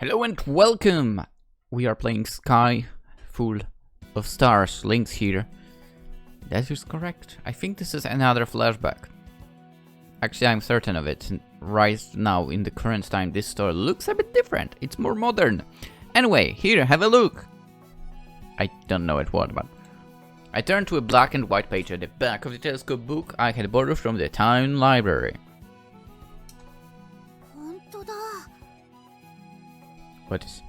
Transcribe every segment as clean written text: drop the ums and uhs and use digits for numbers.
Hello and welcome! We are playing Sky full of stars. Lynx here. That is correct. I think this is another flashback. Actually, I'm certain of it. Right now, in the current time, this story looks a bit different. It's more modern. Anyway, here, have a look! I don't know what, but... I turned to a black and white page at the back of the telescope book I had borrowed from the town library. What is?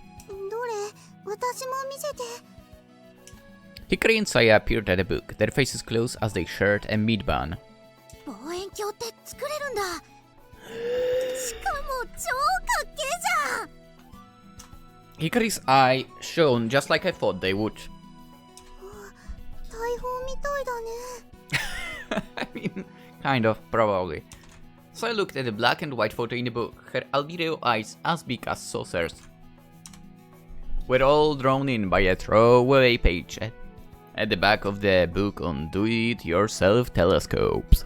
Hikari and Saya appeared at the book, their faces close as they shared a meat bun. Hikari's eye shone just like I thought they would. I mean, kind of, probably. So I looked at the black and white photo in the book, her albino eyes as big as saucers. We're all drawn in by a throwaway page at the back of the book on do-it-yourself telescopes.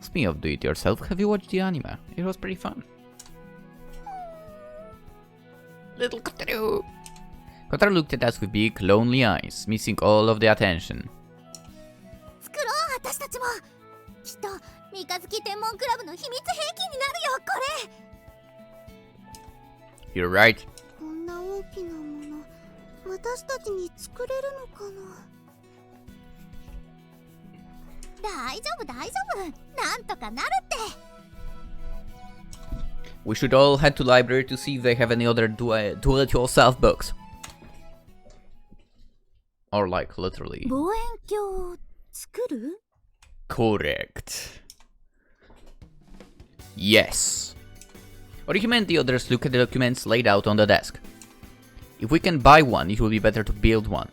Speaking of do-it-yourself, have you watched the anime? It was pretty fun. Little Kotaro! Kotaro looked at us with big, lonely eyes, missing all of the attention. You're right. We should all head to library to see if they have any other do-it-yourself books. Or like, literally. Correct. Yes. Orihime and the others look at the documents laid out on the desk. If we can buy one, it will be better to build one.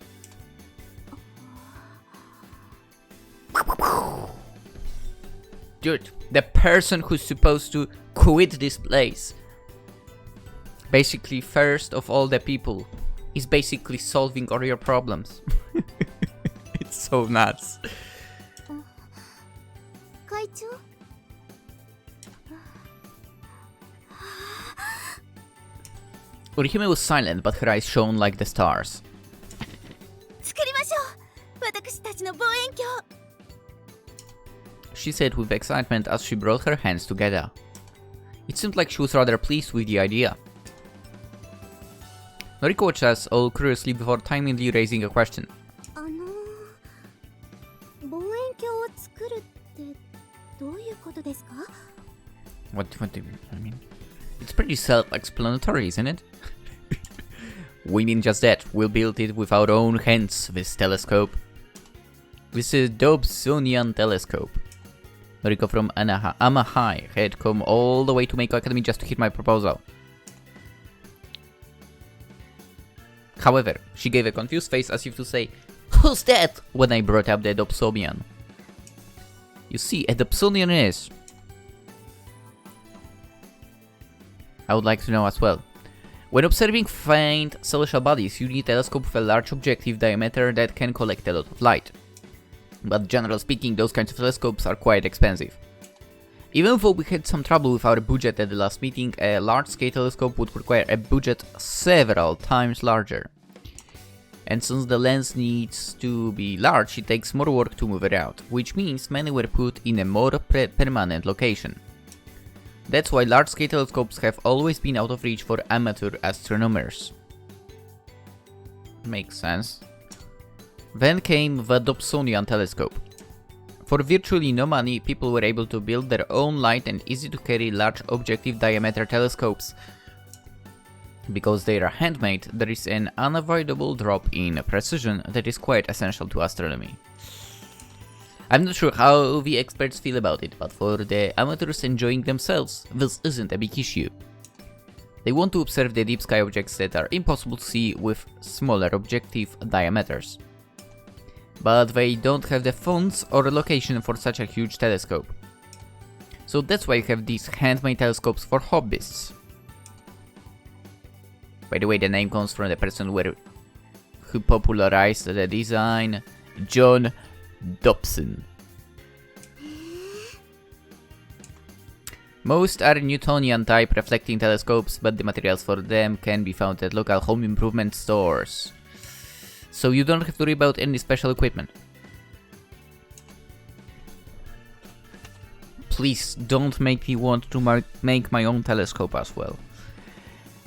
Dude, the person who's supposed to quit this place, basically first of all the people, is basically solving all your problems. It's so nuts. Orihime was silent, but her eyes shone like the stars. She said with excitement as she brought her hands together. It seemed like she was rather pleased with the idea. Noriko watched us all curiously before timidly raising a question. What do you mean? It's pretty self-explanatory, isn't it? We mean just that. We'll build it with our own hands, this telescope. This is Dobsonian telescope. Noriko from Amahai had come all the way to Meiko Academy just to hear my proposal. However, she gave a confused face as if to say, "Who's that?" when I brought up the Dobsonian. You see, a Dobsonian is... I would like to know as well. When observing faint celestial bodies, you need a telescope with a large objective diameter that can collect a lot of light. But generally speaking, those kinds of telescopes are quite expensive. Even though we had some trouble with our budget at the last meeting, a large-scale telescope would require a budget several times larger. And since the lens needs to be large, it takes more work to move it out, which means many were put in a more permanent location. That's why large-scale telescopes have always been out of reach for amateur astronomers. Makes sense. Then came the Dobsonian telescope. For virtually no money, people were able to build their own light and easy-to-carry large objective diameter telescopes. Because they are handmade, there is an unavoidable drop in precision that is quite essential to astronomy. I'm not sure how the experts feel about it, but for the amateurs enjoying themselves, this isn't a big issue. They want to observe the deep sky objects that are impossible to see with smaller objective diameters. But they don't have the funds or location for such a huge telescope. So that's why you have these handmade telescopes for hobbyists. By the way, the name comes from the person who popularized the design, John Dobson. Most are Newtonian type reflecting telescopes, but the materials for them can be found at local home improvement stores. So you don't have to worry about any special equipment. Please don't make me want to make my own telescope as well.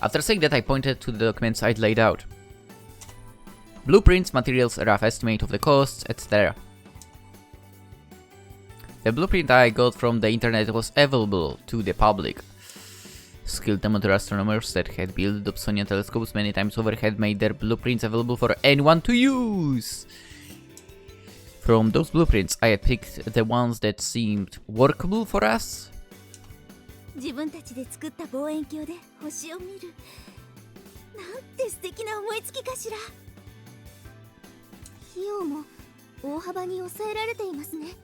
After saying that, I pointed to the documents I'd laid out. Blueprints, materials, a rough estimate of the costs, etc. The blueprint I got from the internet was available to the public. Skilled amateur astronomers that had built Dobsonian telescopes many times over had made their blueprints available for anyone to use. From those blueprints, I had picked the ones that seemed workable for us. 自分たちで作った望遠鏡で星を見る。なんて素敵な思いつきかしら。費用も大幅に抑えられていますね。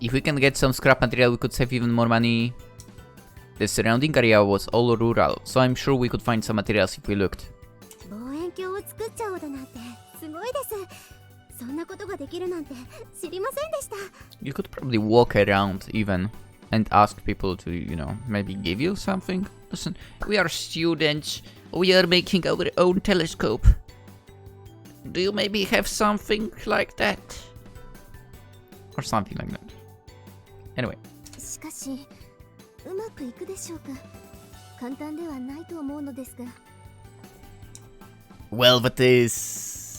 If we can get some scrap material, we could save even more money. The surrounding area was all rural, so I'm sure we could find some materials if we looked. 望遠鏡を作っちゃおうだなんてすごいです。そんなことができるなんて知りませんでした。You could probably walk around even and ask people to, maybe give you something. Listen, we are students. We are making our own telescope. Do you maybe have something like that? Or something like that. Anyway. しかし、うまくいくでしょうか。簡単ではないと思うのですが。Well, but this.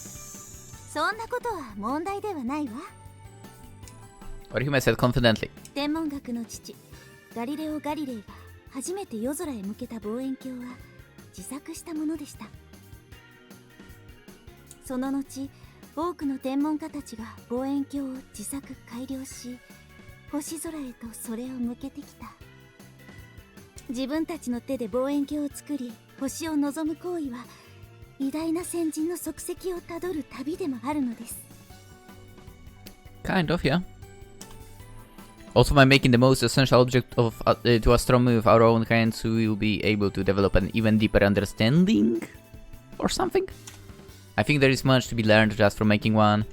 そんなことは問題ではないわ。Orihime said confidently. 天文学の父、ガリレオ・ガリレイが初めて夜空へ向けた望遠鏡は自作したものでした。その後、多くの天文家たちが望遠鏡を自作改良し、星空へとそれを向けてきた。自分たちの手で望遠鏡を作り、星を望む行為は偉大な先人の足跡をたどる旅でもあるのです。Kind of, yeah. Also, by making the most essential object of to astronomy with our own hands, we will be able to develop an even deeper understanding, or something. I think there is much to be learned just from making one.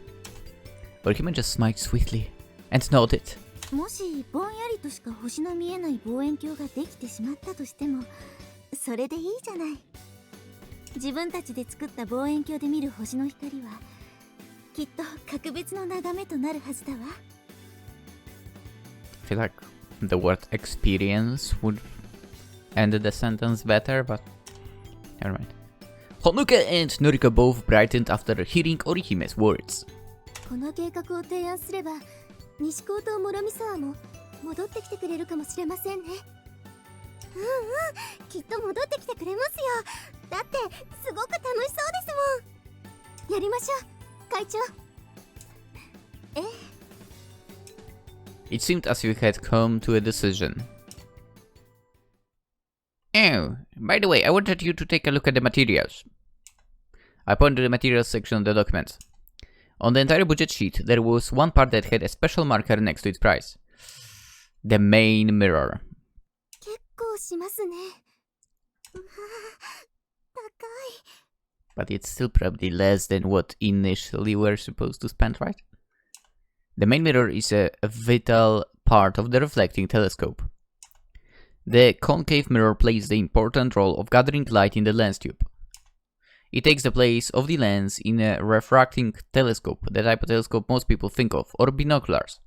Orihime just smiled sweetly and nodded. もしぼんやりとしか星の見えない望遠鏡ができてしまったとしても、それでいいじゃない。自分たちで作った望遠鏡で見る星の光は、きっと格別の眺めとなるはずだわ。I feel like the word experience would end the sentence better, but never mind. Honoka and Noriko both brightened after hearing Orihime's words. この計画を提案すれば、西高と諸見沢も戻ってきてくれるかもしれませんね。きっと戻ってきてくれますよ。だってすごく楽しそうですもん。やりましょう、会長。It seemed as if we had come to a decision. Oh, by the way, I wanted you to take a look at the materials. I pointed to the materials section of the document. On the entire budget sheet, there was one part that had a special marker next to its price. The main mirror. 結構しますね。高い。But it's still probably less than what initially we were supposed to spend, right? The main mirror is a vital part of the reflecting telescope. The concave mirror plays the important role of gathering light in the lens tube. It takes the place of the lens in a refracting telescope, the type of telescope most people think of, or binoculars.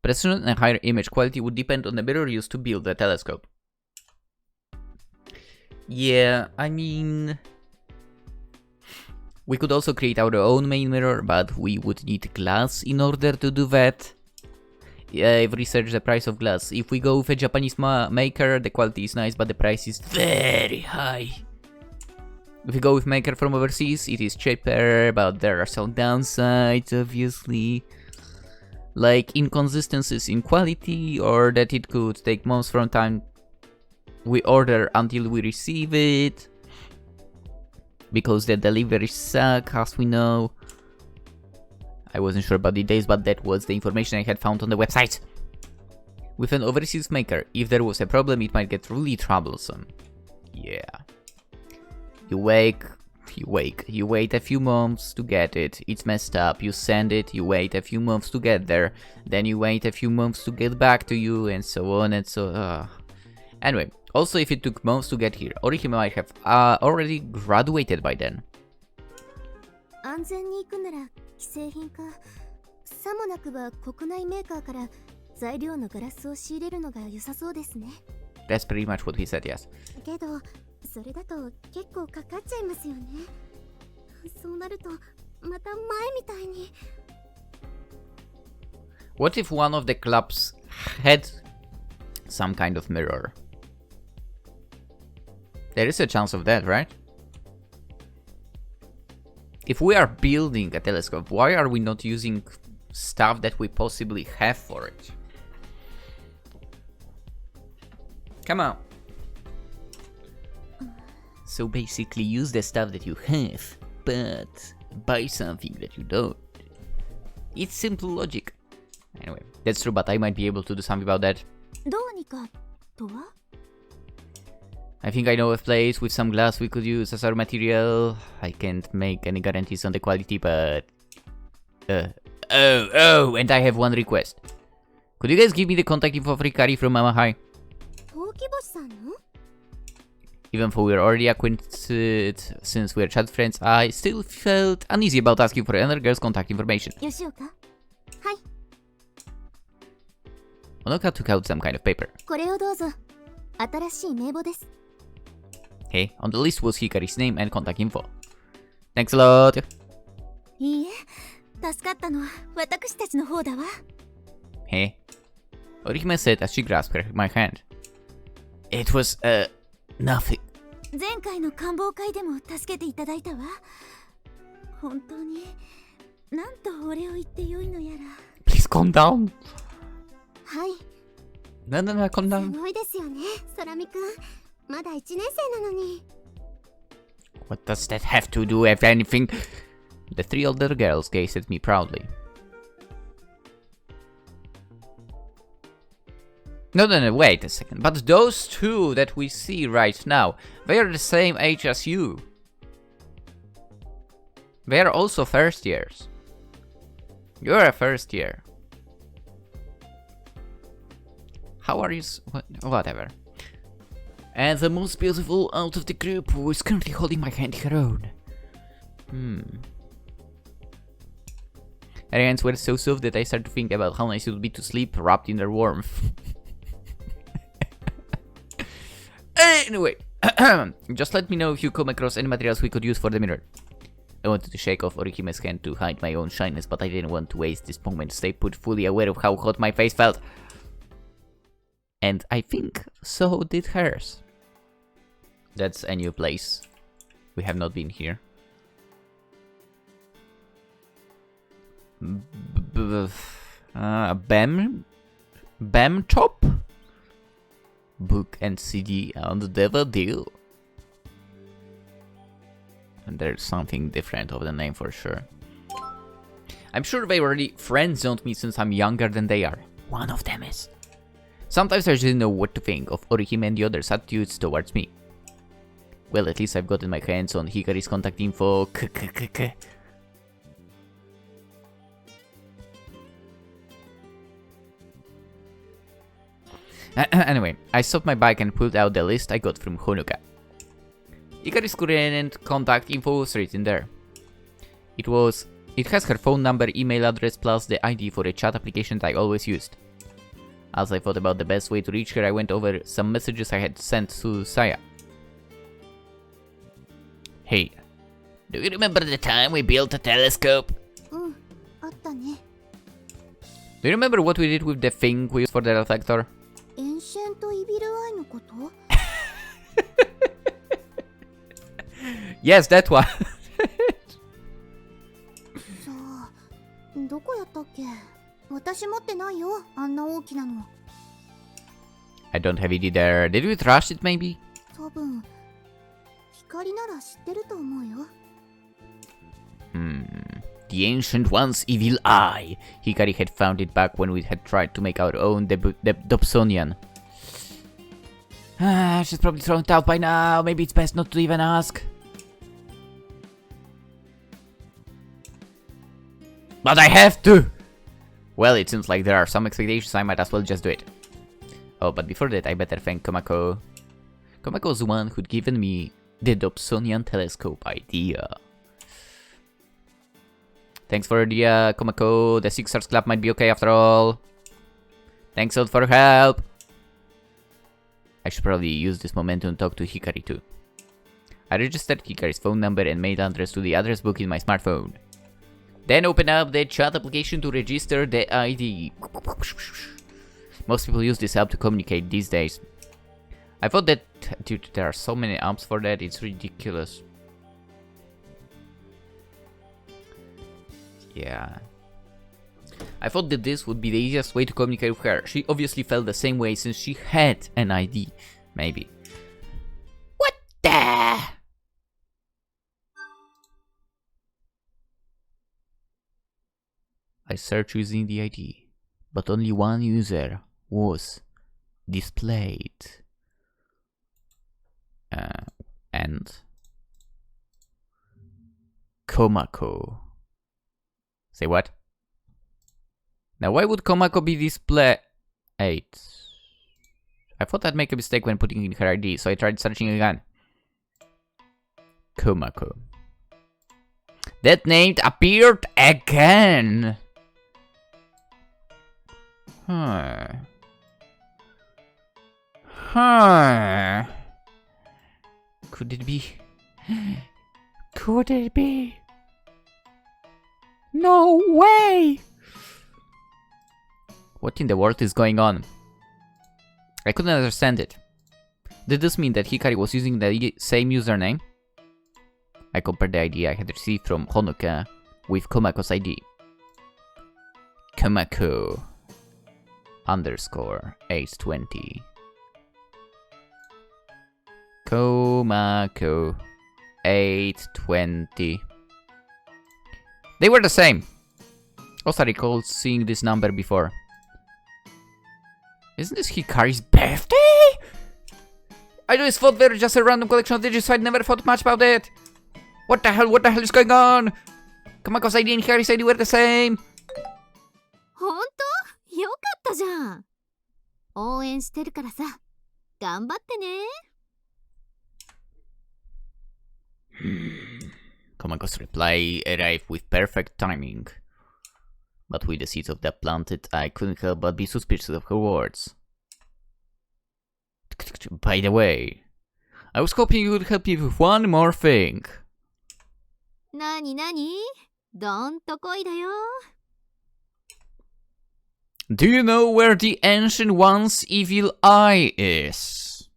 Precision and higher image quality would depend on the mirror used to build the telescope. Yeah, I mean... We could also create our own main mirror, but we would need glass in order to do that. I've researched the price of glass. If we go with a Japanese maker, the quality is nice, but the price is very high. If we go with maker from overseas, it is cheaper, but there are some downsides, obviously. Like inconsistencies in quality, or that it could take months from time we order until we receive it. Because the deliveries suck, as we know. I wasn't sure about the days, but that was the information I had found on the website. With an overseas maker, if there was a problem, it might get really troublesome. Yeah. You wake, You wait a few months to get it. It's messed up. You send it. You wait a few months to get there. Then you wait a few months to get back to you, and so on and so. Anyway, also if it took months to get here, Orihime might have already graduated by then. 安全に行くなら既製品か。さもなくば国内メーカーから材料のガラスを仕入れるのが良さそうですね。That's pretty much what he said, yes. けどそれだと結構かかっちゃいますよね。そうなるとまた前みたいに。What if one of the clubs had some kind of mirror? There is a chance of that, right? If we are building a telescope, why are we not using stuff that we possibly have for it? Come on. So basically use the stuff that you have, but buy something that you don't. It's simple logic. Anyway, that's true, but I might be able to do something about that. どうにかとは? I think I know a place with some glass we could use as our material. I can't make any guarantees on the quality, but... Oh, and I have one request. Could you guys give me the contact info of Hikari from Mama High? ほうきぼしさんの? Even though we're already acquainted since we're chat friends, I still felt uneasy about asking for another girl's contact information. 吉岡? はい。 Onoka took out some kind of paper. これをどうぞ。新しい名簿です。 Hey, on the list was Hikari's name and contact info. Thanks a lot. いいえ、助かったのは私たちの方だわ。 Hey, Orihime said as she grasped my hand. It was, nothing. 前回の官房会でも助けていただいたわ。本当に、なんとお礼を言ってよいのやら。Please calm down. はい。No, calm down. すごいですよね、空見くん。まだ1年生なのに。What does that have to do with anything? The three older girls gazed at me proudly. No, wait a second. But those two that we see right now, they are the same age as you. They are also first years. You're a first year. How are you? Whatever. And the most beautiful out of the group who is currently holding my hand her own. Her hands were so soft that I started to think about how nice it would be to sleep wrapped in their warmth. Anyway, just let me know if you come across any materials we could use for the mirror. I wanted to shake off Orihime's hand to hide my own shyness, but I didn't want to waste this moment. Stay put, fully aware of how hot my face felt. And I think so did hers. That's a new place. We have not been here. Bam Chop? Book and CD on the DVD. And there's something different of the name for sure. I'm sure they already friend-zoned me since I'm younger than they are. One of them is. Sometimes I just didn't know what to think of Orihime and the others' attitudes towards me. Well, at least I've gotten my hands on Hikari's contact info. Anyway, I stopped my bike and pulled out the list I got from Honoka. Hikari's current contact info was written there. It has her phone number, email address, plus the ID for a chat application that I always used. As I thought about the best way to reach her, I went over some messages I had sent to Saya. Hey, do you remember the time we built a telescope? Do you remember what we did with the thing we used for the reflector? Yes, that one. さあ、どこやったっけ? 私持ってないよ、あんな大きなの。I don't have it either. Did we trash it maybe? 多分、光なら知ってると思うよ。The Ancient One's evil eye. Hikari had found it back when we had tried to make our own Dobsonian. She's probably thrown it out by now. Maybe it's best not to even ask. But I have to! Well, it seems like there are some expectations, I might as well just do it. Oh, but before that, I better thank Komako. Komako's the one who'd given me the Dobsonian telescope idea. Thanks for the Komako. The 6 Stars Club might be okay after all. Thanks a lot for your help. I should probably use this momentum to talk to Hikari too. I registered Hikari's phone number and mail address to the address book in my smartphone. Then open up the chat application to register the ID. Most people use this app to communicate these days. I thought that, dude, there are so many apps for that, it's ridiculous. Yeah. I thought that this would be the easiest way to communicate with her. She obviously felt the same way since she had an ID. Maybe. What the? I searched using the ID, but only one user was displayed. And Komako. Say what? Now why would Komako be displayed? I thought I'd make a mistake when putting in her ID, so I tried searching again. Komako. That name appeared again! Huh. Could it be? Could it be? No way! What in the world is going on? I couldn't understand it. Did this mean that Hikari was using the same username? I compared the ID I had received from Honoka with Komako's ID. Komako _ 820. Komako 820. They were the same. Also, I recall seeing this number before. Isn't this Hikari's birthday? I always thought they were just a random collection of digits, so I never thought much about it. What the hell is going on? Komako's ID and Hikari's ID were the same. ほんと？よかったじゃん。応援してるからさ。頑張ってね。Komako's reply arrived with perfect timing. But with the seeds of that planted, I couldn't help but be suspicious of her words. By the way, I was hoping you would help me with one more thing. なになに？どんとこいだよ。Do you know where the Ancient One's evil eye is?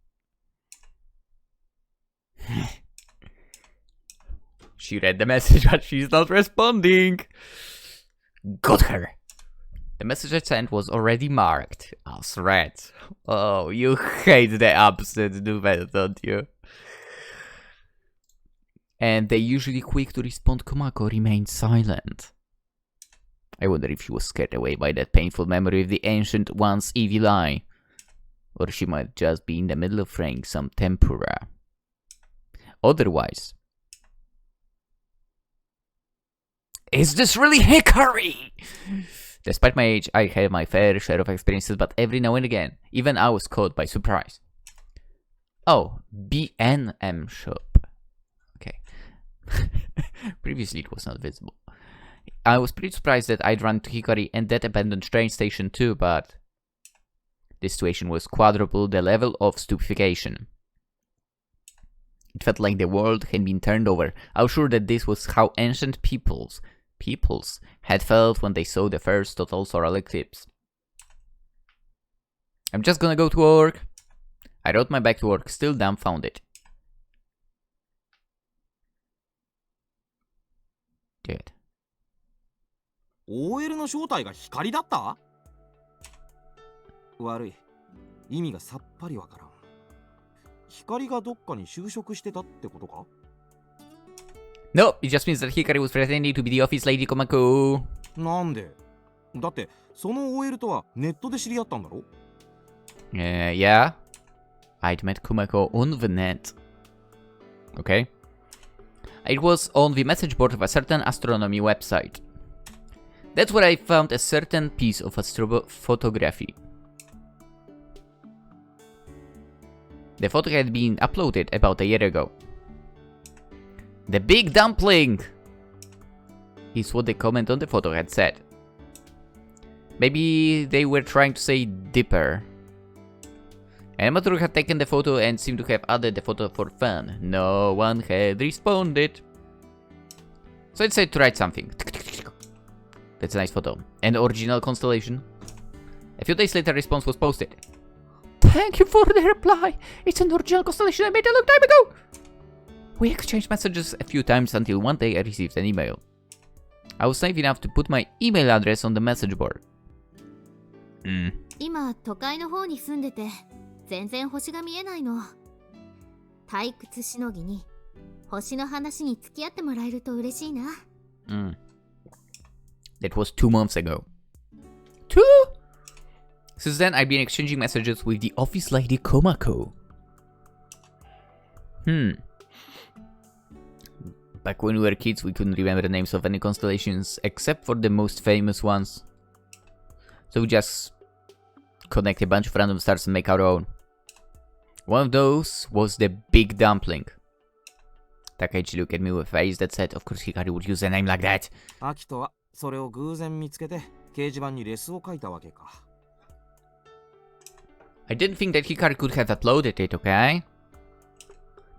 She read the message, but she's not responding. Got her. The message I sent was already marked as read. Oh, you hate the apps that do that, don't you? And they usually quick to respond. Komako remained silent. I wonder if she was scared away by that painful memory of the Ancient One's evil eye. Or she might just be in the middle of frying some tempura. Otherwise... Is this really Hikari? Despite my age, I have my fair share of experiences, but every now and again, even I was caught by surprise. Oh, BNM shop. Okay. Previously it was not visible. I was pretty surprised that I'd run to Hikari and that abandoned train station too, but... this situation was quadruple the level of stupefaction. It felt like the world had been turned over. I was sure that this was how ancient peoples had felt when they saw the first total solar eclipse. I'm just gonna go to work. I wrote my back to work, still dumbfounded. Dude. OL の正体が光だった？悪い。意味がさっぱりわからん。光がどっかに就職してたってことか？ No, it just means that Hikari was pretending to be the office lady Komako. なんで？だってその OL とはネットで知り合ったんだろ？ Yeah. I'd met Komako on the net. Okay. It was on the message board of a certain astronomy website. That's where I found a certain piece of astrophotography. The photo had been uploaded about a year ago. The big dumpling! Is what the comment on the photo had said. Maybe they were trying to say dipper. An amateur had taken the photo and seemed to have added the photo for fun. No one had responded. So it said to write something. That's a nice photo. An original constellation. A few days later, a response was posted. Thank you for the reply. It's an original constellation I made a long time ago. We exchanged messages a few times until one day I received an email. I was naive enough to put my email address on the message board. 今都会の方に住んでて全然星が見えないの。退屈しのぎに星の話に付き合ってもらえると嬉しいな。That was 2 months ago. 2? Since then, I've been exchanging messages with the office lady Komako. Back when we were kids, we couldn't remember the names of any constellations except for the most famous ones. So we just connect a bunch of random stars and make our own. One of those was the Big Dumpling. Takeichi looked at me with a face that said, of course Hikari would use a name like that. Akito はそれを偶然見つけて掲示板にレスを書いたわけか。I didn't think that Hikari could have uploaded it, okay?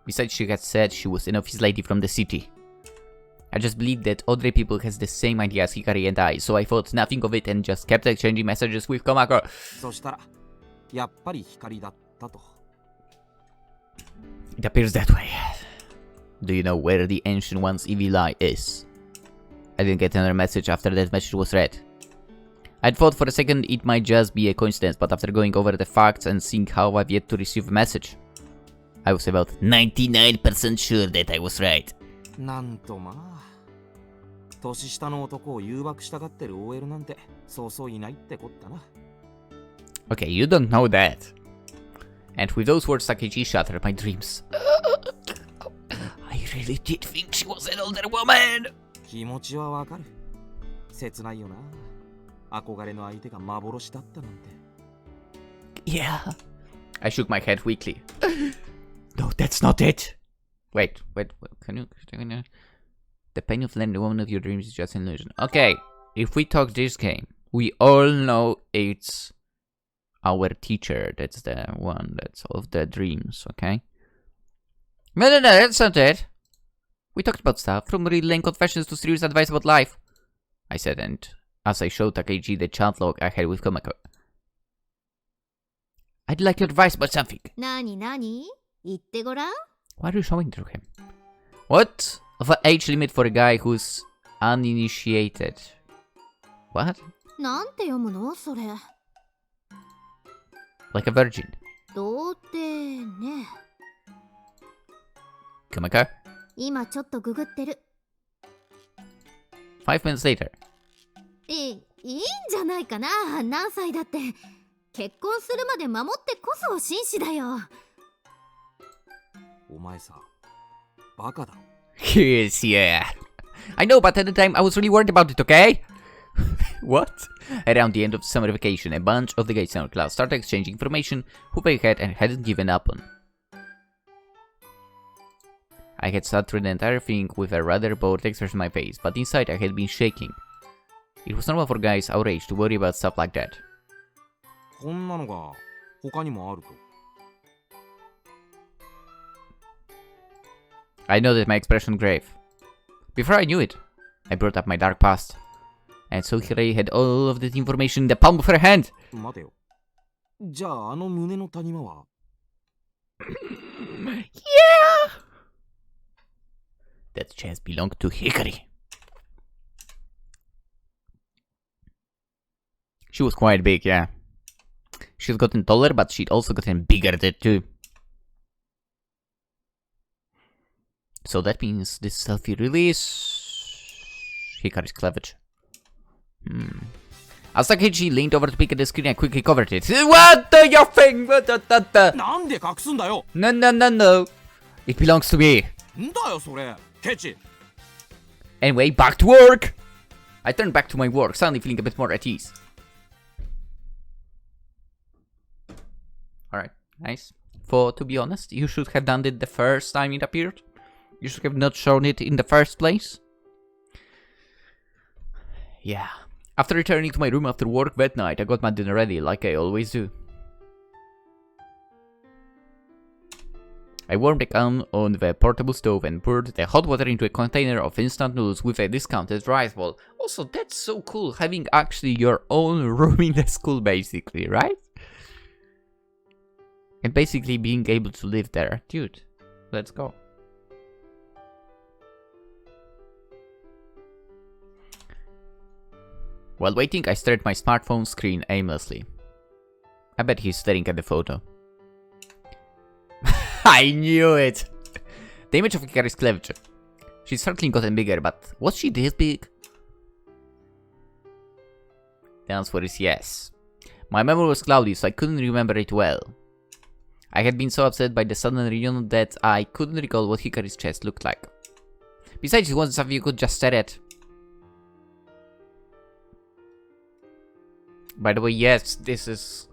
Besides, she had said she was an office lady from the city. I just believed that other people has the same idea as Hikari and I, so I thought nothing of it and just kept exchanging messages with Komako. そしたらやっぱり光だったと。It appears that way. Do you know where the Ancient One's evil eye is? I didn't get another message after that message was read. I thought for a second it might just be a coincidence, but after going over the facts and seeing how I've yet to receive a message, I was about 99% sure that I was right. なんとまあ。年下の男を誘惑したがってる OL なんてそうそういないってこったな。Okay, you don't know that. And with those words, Takeichi shattered my dreams. I really did think she was an older woman. 気持ちはわかる。切ないよな。憧れの相手が幻だったなんて。Yeah. I shook my head weakly. No, that's not it. Wait. Can you? The pain of landing the woman of your dreams is just an illusion. Okay, if we talk this game, we all know it's our teacher. That's the one that's of the dreams, okay? No, that's not it. We talked about stuff, from real lame confessions to serious advice about life, I said, and as I showed Takeichi the chat log I had with Komako. I'd like your advice about something. 何言ってごらん。 Why are you showing it to him? What of an age limit for a guy who's uninitiated? What? なんて読むのそれ。Like a virgin. 童貞ね。Komako? 今ちょっとググってる。5 minutes later. いいんじゃないかな。何歳だって。結婚するまで守ってこそ紳士だよ。お前さ、バカだ。Yes, yeah. I know, but at the time I was really worried about it, okay? What? Around the end of the summer vacation, a bunch of the guys in our class started exchanging information who they had and hadn't given up on. I had sat through the entire thing with a rather bored expression on my face, but inside I had been shaking. It was normal for guys our age to worry about stuff like that. こんなのが他にもあると。I know that my expression grave. Before I knew it, I brought up my dark past. And so Hikari had all of that information in the palm of her hand. 待てよ。じゃああの胸の谷間はYeah! That chest belonged to Hikari. She was quite big, yeah. She'd gotten taller, but she'd also gotten bigger too. So that means this selfie release Hikari's cleavage. As Takeichi leaned over to pick at the screen, I quickly covered it. What do you think? なんで隠すんだよ。 No. It belongs to me. んだよそれ。ケチ。 Anyway, back to work. I turned back to my work, suddenly feeling a bit more at ease. Alright, nice. For, to be honest, you should have done it the first time it appeared. You should have not shown it in the first place. Yeah. After returning to my room after work that night, I got my dinner ready, like I always do. I warmed the can on the portable stove and poured the hot water into a container of instant noodles with a discounted rice bowl. Also, that's so cool, having actually your own room in the school, basically, right? And basically being able to live there. Dude, let's go. While waiting, I stared at my smartphone screen aimlessly. I bet he's staring at the photo. I knew it! The image of Hikari's cleavage. She's certainly gotten bigger, but was she this big? The answer is yes. My memory was cloudy, so I couldn't remember it well. I had been so upset by the sudden reunion that I couldn't recall what Hikari's chest looked like. Besides, it wasn't something you could just stare at. By the way, yes, this is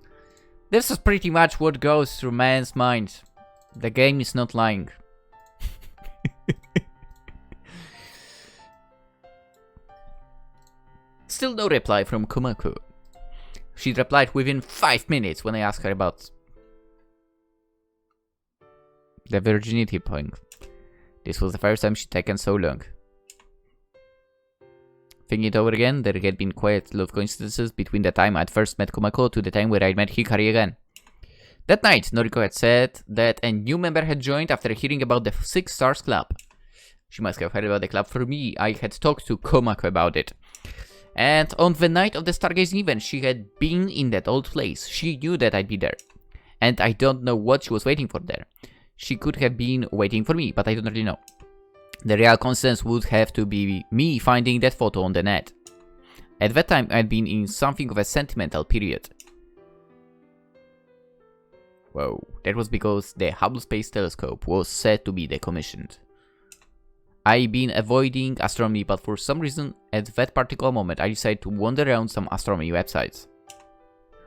pretty much what goes through man's mind. The game is not lying. Still no reply from Komako. She replied within 5 minutes when I asked her about the virginity point. This was the first time she'd taken so long. Thinking it over again, there had been quite a lot of coincidences between the time I'd first met Komako to the time where I'd met Hikari again. That night, Noriko had said that a new member had joined after hearing about the Six Stars Club. She must have heard about the club from me. I had talked to Komako about it. And on the night of the stargazing event, she had been in that old place. She knew that I'd be there. And I don't know what she was waiting for there. She could have been waiting for me, but I don't really know. The real coincidence would have to be me finding that photo on the net. At that time, I'd been in something of a sentimental period. Whoa, that was because the Hubble Space Telescope was said to be decommissioned. I'd been avoiding astronomy, but for some reason, at that particular moment, I decided to wander around some astronomy websites.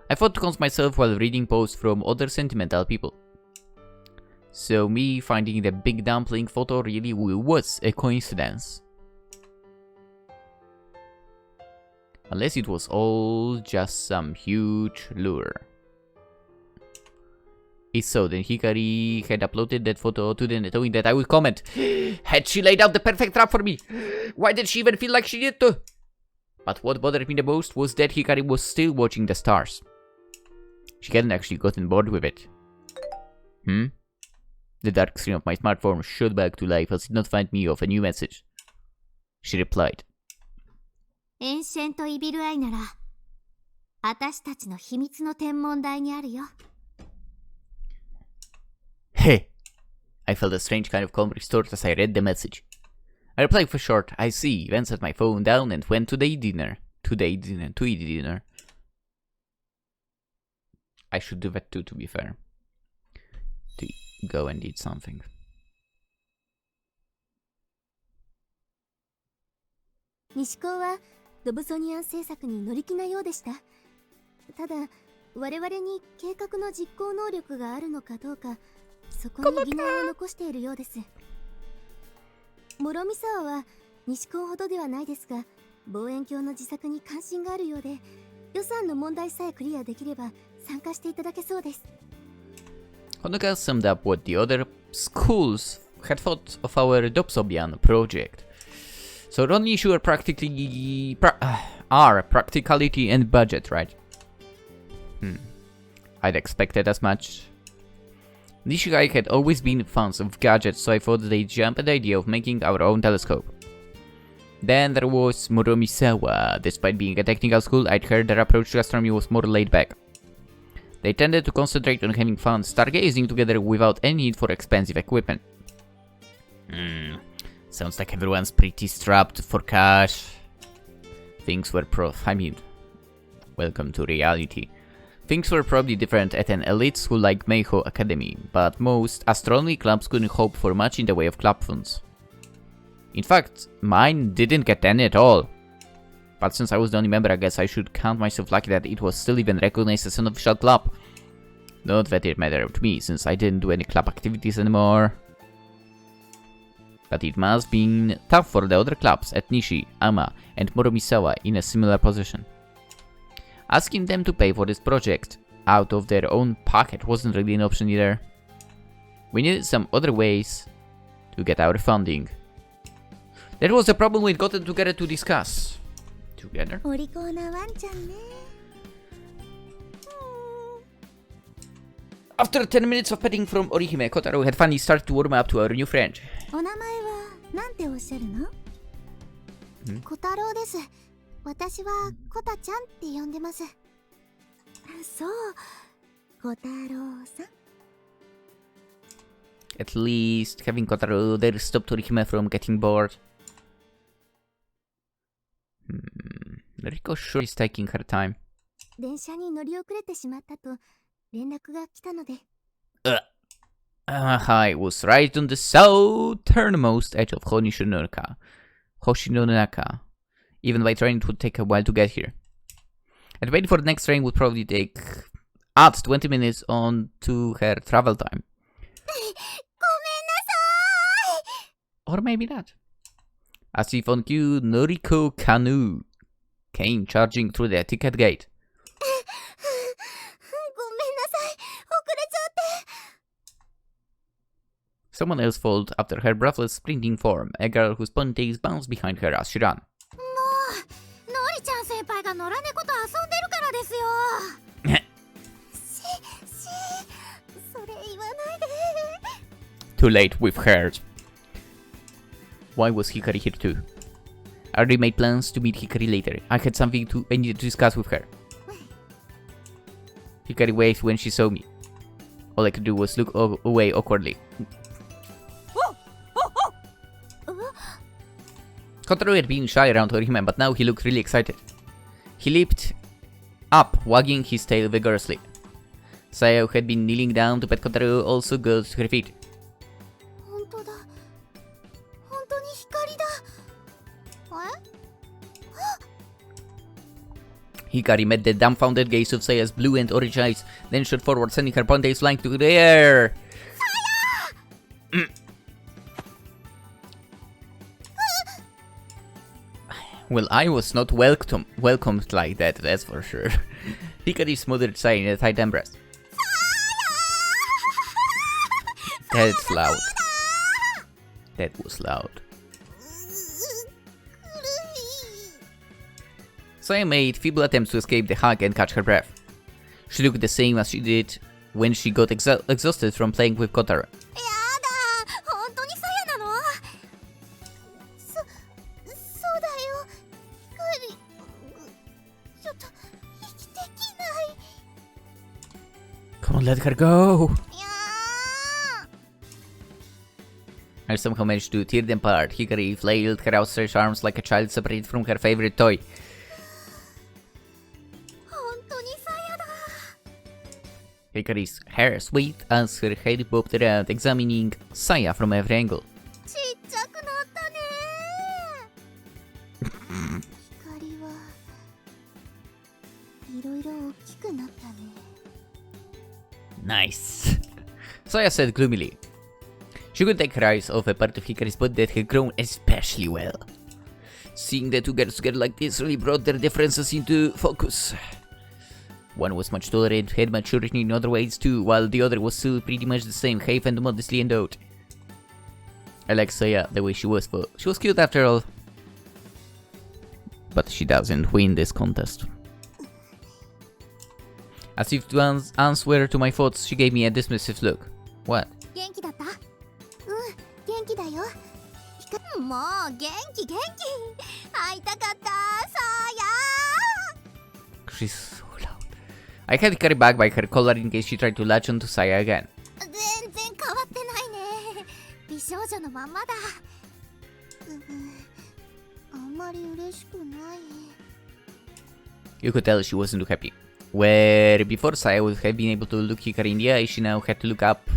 I thought to console myself while reading posts from other sentimental people. So me finding the big dumpling photo really was a coincidence. Unless it was all just some huge lure. If so, then Hikari had uploaded that photo to the net knowing that I would comment. Had she laid out the perfect trap for me? Why did she even feel like she did to? But what bothered me the most was that Hikari was still watching the stars. She hadn't actually gotten bored with it. The dark screen of my smartphone shot back to life as it did not find me of a new message. She replied. Ancient Evil Eye なら、私たちの秘密の天文台にあるよ。Hey! I felt a strange kind of calm restored as I read the message. I replied for short, I see, then set my phone down and went to eat dinner. I should do that too, to be fair. To go and eat something. Nishiko はドブソニアン製作に乗り気なようでした。ただ、我々に計画の実行能力があるのかどうか、そこに疑問を残しているようです。諸見沢は西高ほどではないですが、望遠鏡の自作に関心があるようで、予算の問題さえクリアできれば参加していただけそうです。Honoka summed up what the other schools had thought of our Dobsobian project. So the only issue are practicality and budget, right? I'd expected as much. Nishigai had always been fans of gadgets, so I thought they'd jump at the idea of making our own telescope. Then there was Muromisawa. Despite being a technical school, I'd heard their approach to astronomy was more laid back. They tended to concentrate on having fun stargazing together without any need for expensive equipment. Sounds like everyone's pretty strapped for cash. Things were welcome to reality. Things were probably different at an elite school like Meiho Academy, but most astronomy clubs couldn't hope for much in the way of club funds. In fact, mine didn't get any at all. But since I was the only member, I guess I should count myself lucky that it was still even recognized as an official club. Not that it mattered to me, since I didn't do any club activities anymore. But it must have been tough for the other clubs at Nishi, Ama, and Moromisawa in a similar position. Asking them to pay for this project out of their own pocket wasn't really an option either. We needed some other ways to get our funding. That was a problem we'd gotten together to discuss. Together? After 10 minutes of petting from Orihime, Kotaro had finally started to warm up to our new friend. お名前は何ておっしゃるの？小太郎です。私はコタちゃんって呼んでます。そう、小太郎さん。At least having Kotaro there stopped Orihime from getting bored. Riko sure is taking her time. 電車に乗り遅れてしまったと連絡が来たので。I was right on the southernmost edge of Hoshinonaka. Even by train, it would take a while to get here. And waiting for the next train would probably add 20 minutes on to her travel time. Or maybe not. As if on cue, Noriko Kanu came charging through the ticket gate. Someone else followed after her breathless sprinting form, a girl whose ponytails bounced behind her as she ran. Too late, we've heard. Why was Hikari here too? I already made plans to meet Hikari later. I had something I needed to discuss with her. Hikari waved when she saw me. All I could do was look away awkwardly. Kotaro had been shy around Orihime, but now he looked really excited. He leaped up, wagging his tail vigorously. Saya, who had been kneeling down to pet Kotaro, also got to her feet. Hikari met the dumbfounded gaze of Saya's blue and orange eyes, then shot forward, sending her ponytails flying through the air. Well, I was not welcomed like that, that's for sure. Hikari smothered Saya in a tight embrace. That's loud. That was loud. Saya made feeble attempts to escape the hug and catch her breath. She looked the same as she did when she got exhausted from playing with Kotaro. Come on, let her go! I somehow managed to tear them apart. Hikari flailed her outstretched arms like a child separated from her favorite toy. Hikari's hair swayed as her head bobbed around, examining Saya from every angle. Nice, Saya said gloomily. She could take her eyes off a part of Hikari's body that had grown especially well. Seeing the two girls together like this really brought their differences into focus. One was much taller and had maturity in other ways too, while the other was still pretty much the same, half and modestly endowed. I like Saya the way she was, but she was cute after all. But she doesn't win this contest. As if to answer to my thoughts, she gave me a dismissive look. What? She's so loud. I had Hikari back by her collar in case she tried to latch onto Saya again. You could tell she wasn't too happy. Where before Saya would have been able to look Hikari in the eye, she now had to look up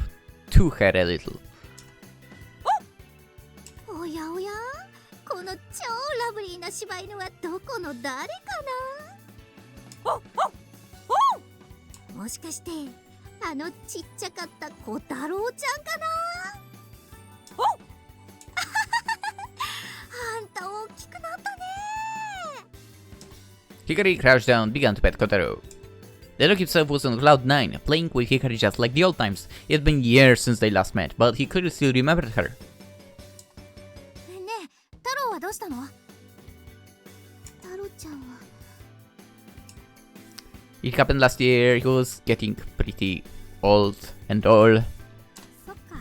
to her a little. な。もしかしてあのちっちゃかった小太郎ちゃんかな。あんた大きくなったね。 Hikari crouched down and began to pet Kotaro. The dog himself was on cloud 9, playing with Hikari just like the old times. It had been years since they last met, but he could still remember her. ねえ、太郎はどうしたの？太郎ちゃんは。 It happened last year. He was getting pretty old and all. そっか。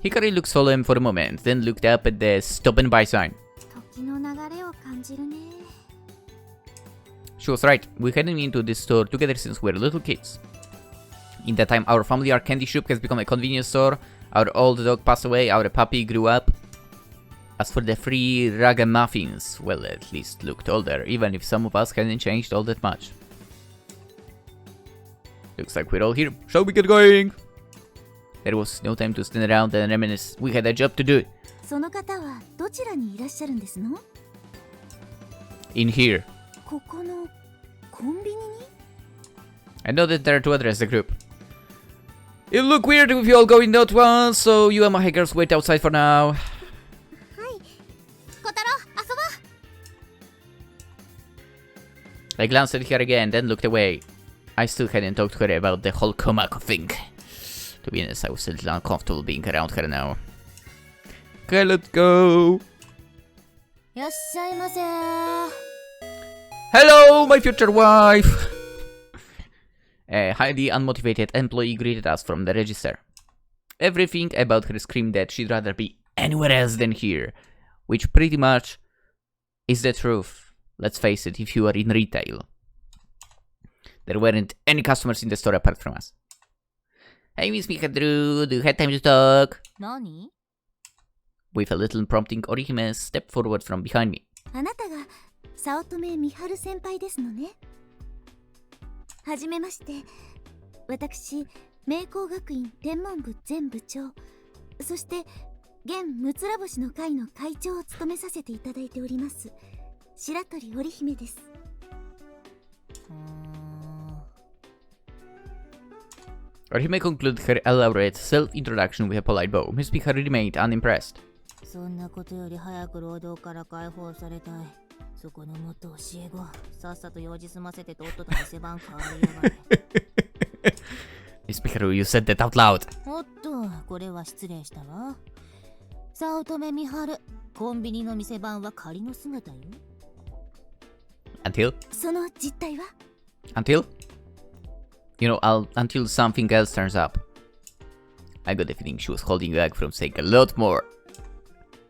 Hikari looked solemn for a moment, then looked up at the stop and buy sign. 時の流れを感じるね。 She was right. We hadn't been to this store together since we were little kids. In that time, our family art candy shop has become a convenience store. Our old dog passed away. Our puppy grew up. As for the free ragamuffins, well, at least looked older, even if some of us hadn't changed all that much. Looks like we're all here. Shall we get going? There was no time to stand around and reminisce. We had a job to do. その方はどちらにいらっしゃるんですの？ In here. ここのコンビニに？ I know that there to address the group. It'll look weird if you all go in at once, so you and my hackers wait outside for now. はい。小太郎、遊ぼう。 I glanced at her again, then looked away. I still hadn't talked to her about the whole Komako thing. To be honest, I was a little uncomfortable being around her now. Okay, let's go. いらっしゃいませ。 Hello, my future wife! A highly unmotivated employee greeted us from the register. Everything about her screamed that she'd rather be anywhere else than here, which pretty much is the truth. Let's face it, if you are in retail. There weren't any customers in the store apart from us. Hey, Miss Mikadru, do you have time to talk? 何？ With a little prompting, Orihime stepped forward from behind me. あなたが早乙女美晴先輩ですのね。はじめまして。私、明光学院天文部前部長、そして現むつら星の会の会長を務めさせていただいております白鳥織姫です。Orihime concluded her elaborate self-introduction with a polite bow. Miss Hikari remained unimpressed. そんなことより早く労働から解放されたい。そこのもっと教え子、さっさと用事済ませてとっとと店番変わりやがれ。Miss Hikaru, you said that out loud. おっと、これは失礼したわ。早乙女美晴、コンビニの店番は仮の姿よ。Until? その実態は？ Until? You know, until something else turns up. I got the feeling she was holding back from saying a lot more.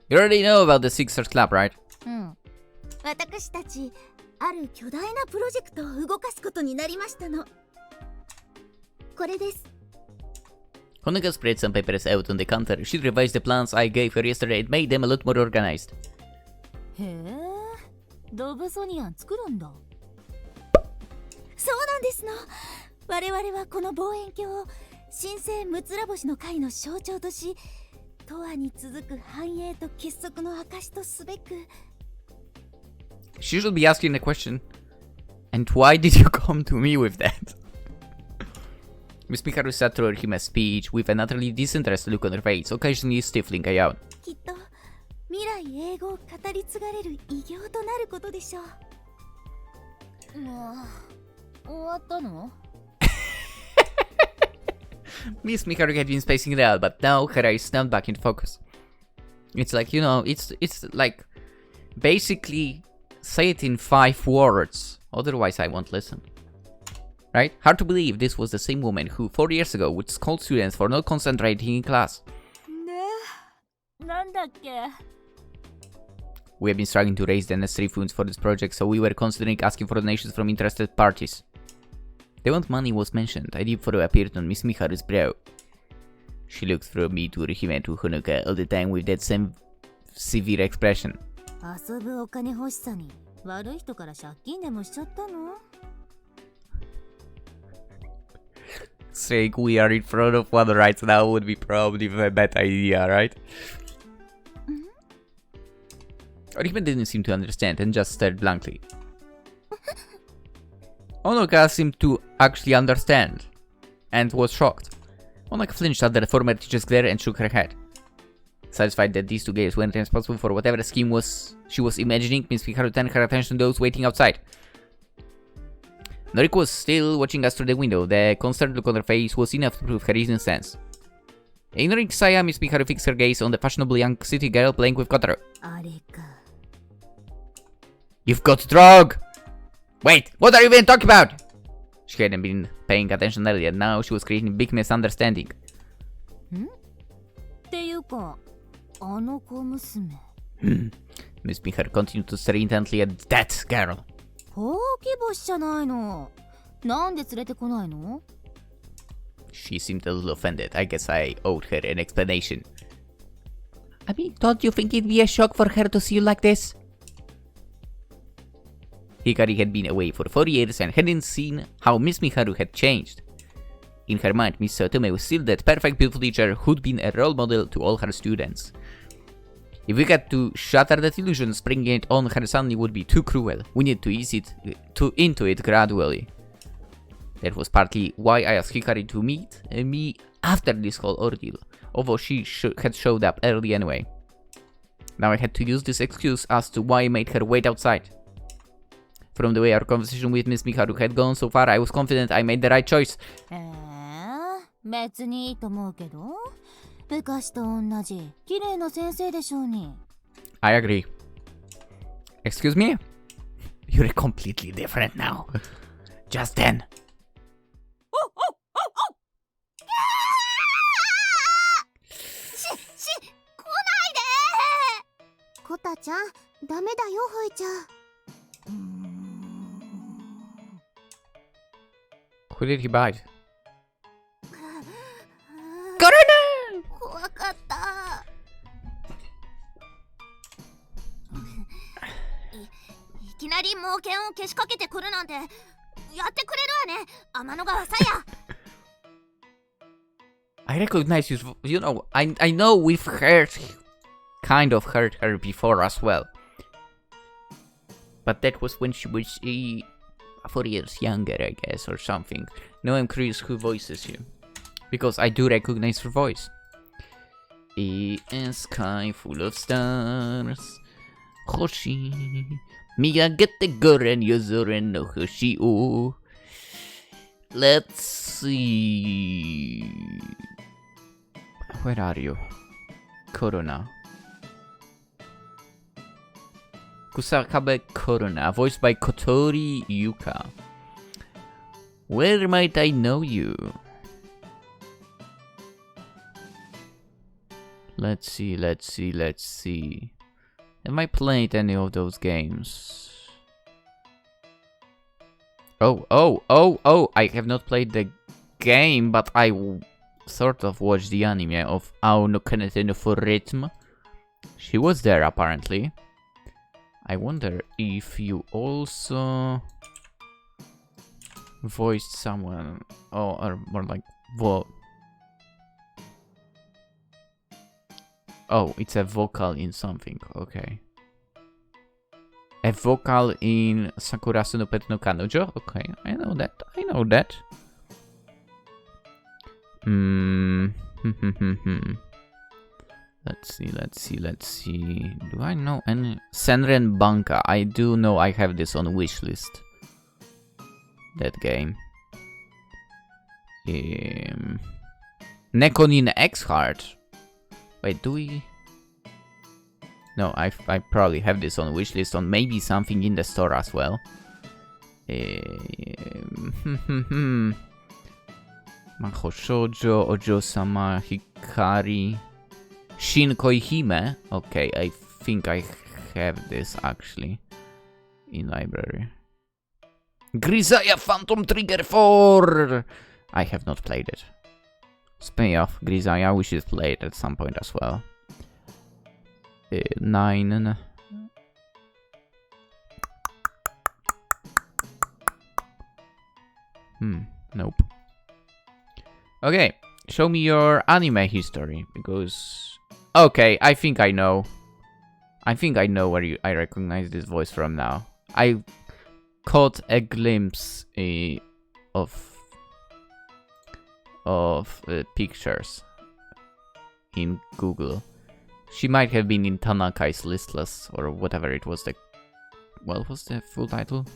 You already know about the Sixers Club, right? うん。私たち、ある巨大なプロジェクトを動かすことになりましたの。これです。Honoka spread some papers out on the counter. She revised the plans I gave her yesterday and made them a lot more organized. へえ、ドブソニアン作るんだ。そうなんですの。我々はこの望遠鏡を神聖むつら星の会の象徴とし、永遠に続く繁栄と結束の証とすべく。She should be asking the question. And why did you come to me with that? Miss Hikaru sat through Orihime's speech with an utterly disinterested look on her face, occasionally stifling a yawn. きっと未来英語を語り継がれる偉業となることでしょう。もう終わったのMiss Hikaru had been spacing it out, but now her eyes snapped back into focus. It's like, you know, it's like basically say it in 5 words, otherwise I won't listen. Right? Hard to believe this was the same woman who 4 years ago would scold students for not concentrating in class. なんだっけ? We have been struggling to raise the necessary funds for this project, so we were considering asking for donations from interested parties. The amount money was mentioned. A deep furrow appeared on Miss Miharu's brow. She looked from me to Orihime to Honoka all the time with that same severe expression. 遊ぶお金欲しさに悪い人から借金でもしちゃったの? Saying we are in front of one right now would be probably a bad idea, right? Rima didn't seem to understand and just stared blankly. Onoka seemed to actually understand and was shocked. Onoka flinched at the former teacher's glare and shook her head. Satisfied that these two girls weren't responsible for whatever scheme she was imagining, Miss Hikaru turned her attention to those waiting outside. Noriko was still watching us through the window. The concerned look on her face was enough to prove her innocence. Ignoring Saya, Miss Hikaru fixed her gaze on the fashionable young city girl playing with Kotaro. You've got drug! Wait, what are you even talking about? She hadn't been paying attention earlier. Now she was creating big misunderstanding. Miss Hikaru continued to stare intently at that girl. She seemed a little offended. I guess I owed her an explanation. I mean, don't you think it'd be a shock for her to see you like this? Hikari had been away for 4 years and hadn't seen how Miss Hikaru had changed. In her mind, Miss Otome was still that perfect, beautiful teacher who'd been a role model to all her students. If we had to shatter that illusion, springing it on her suddenly would be too cruel. We need to ease into it gradually. That was partly why I asked Hikari to meet me after this whole ordeal, although she had showed up early anyway. Now I had to use this excuse as to why I made her wait outside. From the way our conversation with Miss Hikaru had gone so far, I was confident I made the right choice. I agree. Excuse me? You're completely different now. Just then. Who did he bite? Corona! いきなり猛犬をけしかけてくるなんてやってくれるわね天の川さや I recognize his voice. You know, I know we've kind of heard her before as well. But that was when she was 4 years younger, I guess, or something. Now I'm curious who voices you. Because I do recognize her voice. A sky full of stars. Hoshi. Miyagete goren yozoren no hoshi o. Let's see. Where are you? Corona. Kusakabe Corona, voiced by Kotori Yuka. Where might I know you? Let's see. Have I played any of those games? Oh, I have not played the game, but I sort of watched the anime of Ao no Kanete no Furitm. She was there apparently. I wonder if you also voiced someone, or more like oh, it's a vocal in something, okay. A vocal in Sakurasu no Pet no Kanojo, okay, I know that. Let's see. Do I know any? Senren Banka. I do know I have this on wishlist. That game. Nekonin X-Heart. Wait, do we? No, I probably have this on wishlist on maybe something in the store as well. Maho Shoujo, Ojo-sama, Hikari. Shin Koihime. Okay, I think I have this actually in library. Grisaya Phantom Trigger 4! I have not played it. Speaking of Grisaya, we should play it at some point as well. 9. Nope. Okay, show me your anime history, because... Okay, I think I know. I think I know where I recognize this voice from now. I caught a glimpse of pictures in Google. She might have been in Tanakai's Listless or whatever it was. What was the full title?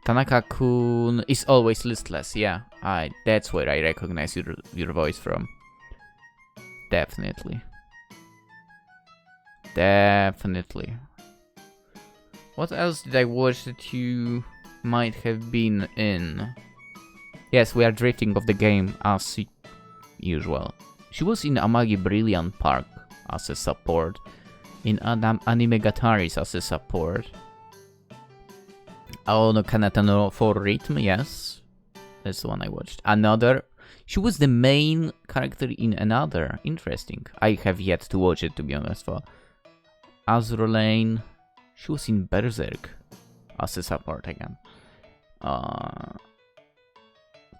Tanaka-kun is always listless. Yeah, that's where I recognize your voice from. Definitely. What else did I watch that you might have been in? Yes, we are drifting off the game as usual. She was in Amagi Brilliant Park as a support. In Anime Gataris as a support. Aono Kanata no 4 Rhythm, yes. That's the one I watched. Another. She was the main character in Another. Interesting. I have yet to watch it, to be honest. For Azure Lane. She was in Berserk as a support again.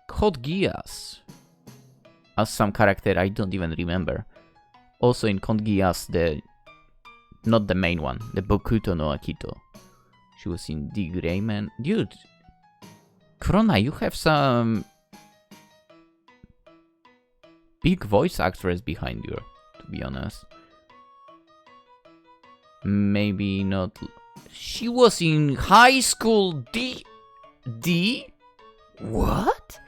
Code Geass as some character I don't even remember. Also in Code Geass, not the main one, the Bokuto no Akito. She was in Dig Rayman. Dude, Krona, you have some big voice actress behind you, to be honest. Maybe not. She was in High School D? What?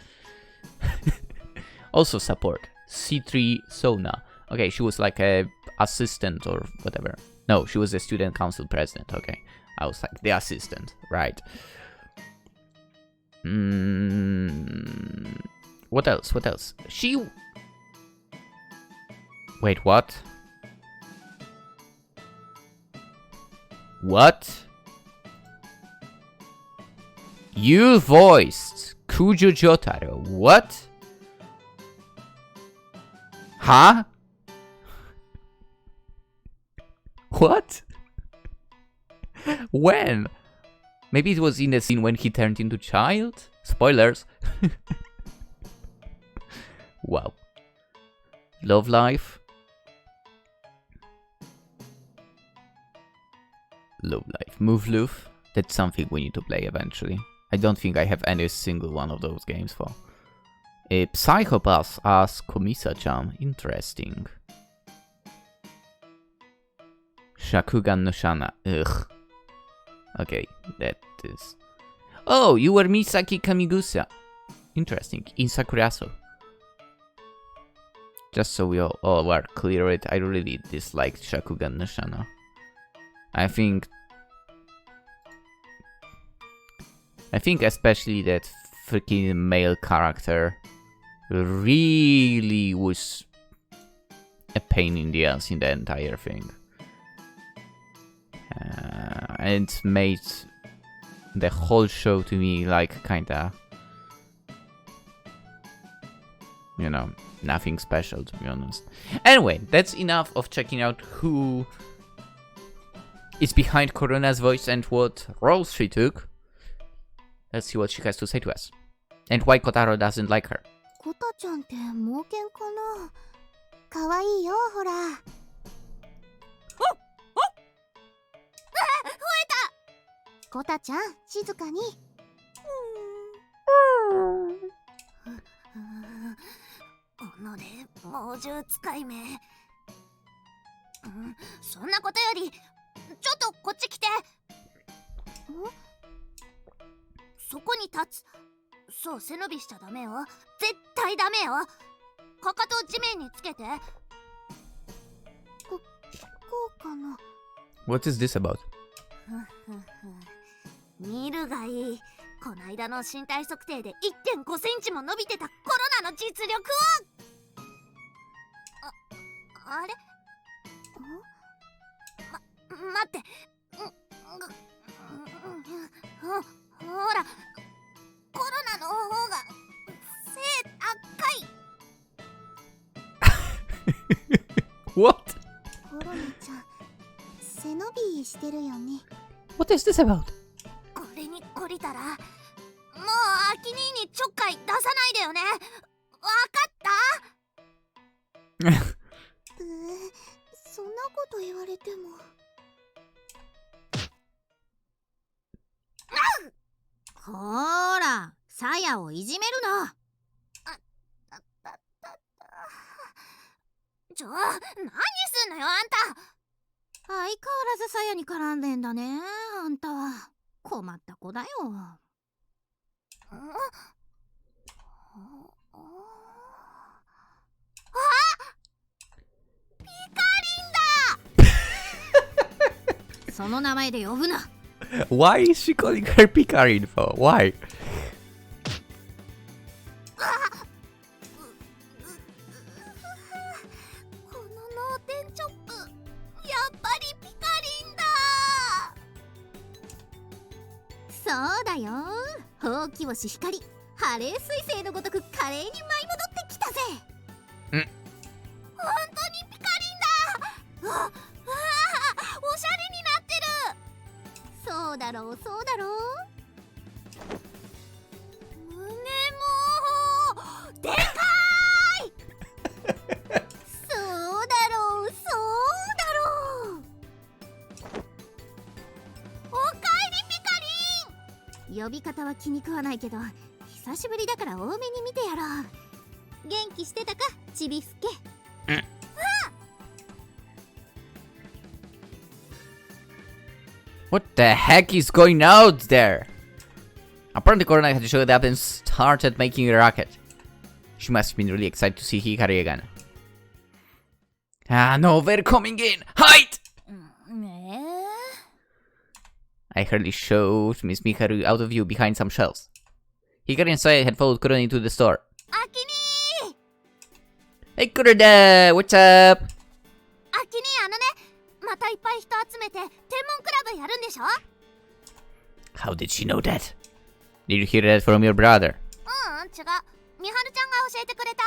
Also support. C3 Sona. Okay, she was like a assistant or whatever. No, she was a student council president. Okay, I was like the assistant, right? What else? What else? Wait, what? What? You voiced Kujo Jotaro. What? Huh? What? When? Maybe it was in the scene when he turned into child? Spoilers. Wow. Love Life. Love Life. Move Loof. That's something we need to play eventually. I don't think I have any single one of those games for. A Psychopath as Komisa-chan. Interesting. Shakugan no Shana. Ugh. Okay, that is... Oh, you were Misaki Kamigusa. Interesting. In Sakuraso. Just so we all are clear with it, I really disliked Shakugan no Shana. I think especially that freaking male character really was a pain in the ass in the entire thing. And made the whole show to me like kinda, you know, nothing special, to be honest. Anyway, that's enough of checking out who is behind Corona's voice and what roles she took. Let's see what she has to say to us. And why Kotaro doesn't like her. コタちゃんって猛犬かな。かわいいよ、ほら。あ、吠えた。コタちゃん、静かに。おのれ、猛獣使いめ。そんなことより、ちょっとこっち来て。そこに立つ。そう、背伸びしちゃダメよ。絶対ダメよ。かかとを地面につけて。こうかな。What is this about? 見るがいい。こないだの身体測定で 1.5 センチも伸びてたコロナの実力を。あれ？待って。ほら、コロナの方が背高い。What? コロナちゃん、背伸びしてるよね。What is this about? これに懲りたら、もうアキ兄にちょっかい出さないでよね。わかった？そんなこと言われても。こーら、さやをいじめるな。何すんのよ、あんた。相変わらずさやに絡んでんだね、あんたは。困った子だよ。その名前で呼ぶな。Why is she calling her Hikari for? Why? この脳天チョップ、やっぱりピカリンだ。そうだよ、ほうき星光、ハレー彗星のごとく華麗に舞い戻ってきたぜ。ん、本当にピカリンだ。おしゃれになってる。そうだろう、そうだろう。胸もでかい。そうだろう、そうだろう。おかえりピカリン。呼び方は気に食わないけど、久しぶりだから多めに見てやろう。元気してたか、ちびすけ。What the heck is going out there? Apparently Corona had showed up and started making a racket. She must have been really excited to see Hikari again. Ah no, they're coming in! Hide! I hurriedly shoved Miss Mikaru out of view behind some shelves. Hikari and Saya had followed Corona into the store. アキニ Hey Corona! What's up? アキニまたいっぱい人集めて天文クラブやるんでしょ。 How did she know that? Did you hear that from your brother? 違う、みはるちゃんが教えてくれた。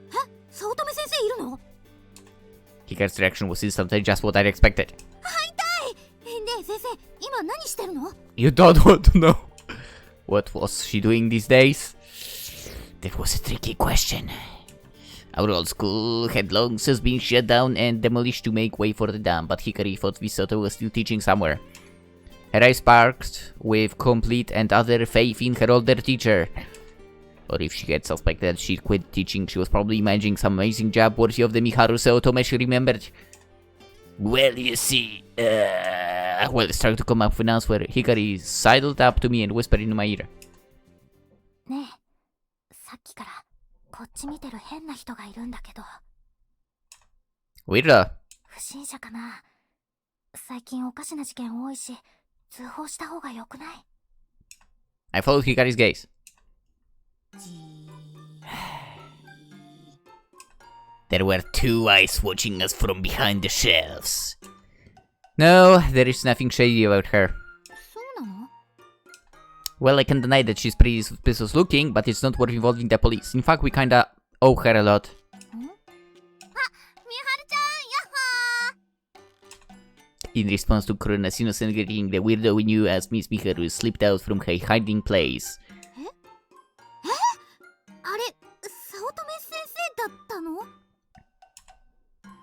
え、早乙女先生いるの？ Hikari's reaction was instantly just what I'd expected. ねえ先生、今何してるの？ You don't want to know. What was she doing these days? That was a tricky question. Our old school had long since been shut down and demolished to make way for the dam, but Hikari thought Misato was still teaching somewhere. Her eyes sparkled with complete and utter faith in her older teacher. Or if she had suspected she'd quit teaching, she was probably imagining some amazing job worthy of the Miharu Seotome she remembered. Well, you see, started to come up with an answer. Hikari sidled up to me and whispered into my ear. ねえ、さっきからこっち見てる変な人がいるんだけど。Weirdo. 不審者かな。最近おかしな事件多いし、通報した方がよくない？ I followed Hikari's gaze. There were two eyes watching us from behind the shelves. No, there is nothing shady about her. そうなの？ Well, I can't deny that she's pretty suspicious looking, but it's not worth involving the police. In fact, we kinda owe her a lot. みはるちゃん、やっほー。 In response to Kuruna's innocent greeting, the weirdo we knew as Miss Miharu slipped out from her hiding place. あれ、早乙女先生だったの？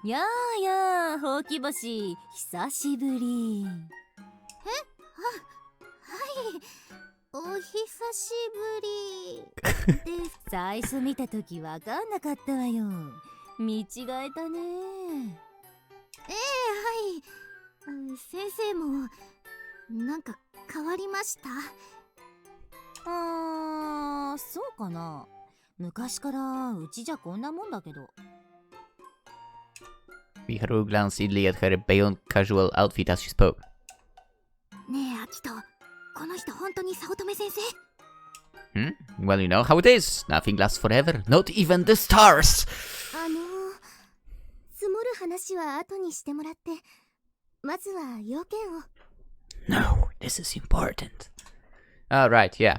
やーやー、ほうき星、久しぶり。はい、お久しぶりです。最初見たときわかんなかったわよ。見違えたね。はい、先生もなんか変わりました？そうかな。昔からうちじゃこんなもんだけど。Miharu glanced idly at her beyond casual outfit as she spoke. ねえ、アキト、この人本当に早乙女先生？ Well, you know how it is. Nothing lasts forever. Not even the stars. 積もる話は後にしてもらって、まずは要件を。No, this is important. Right, yeah.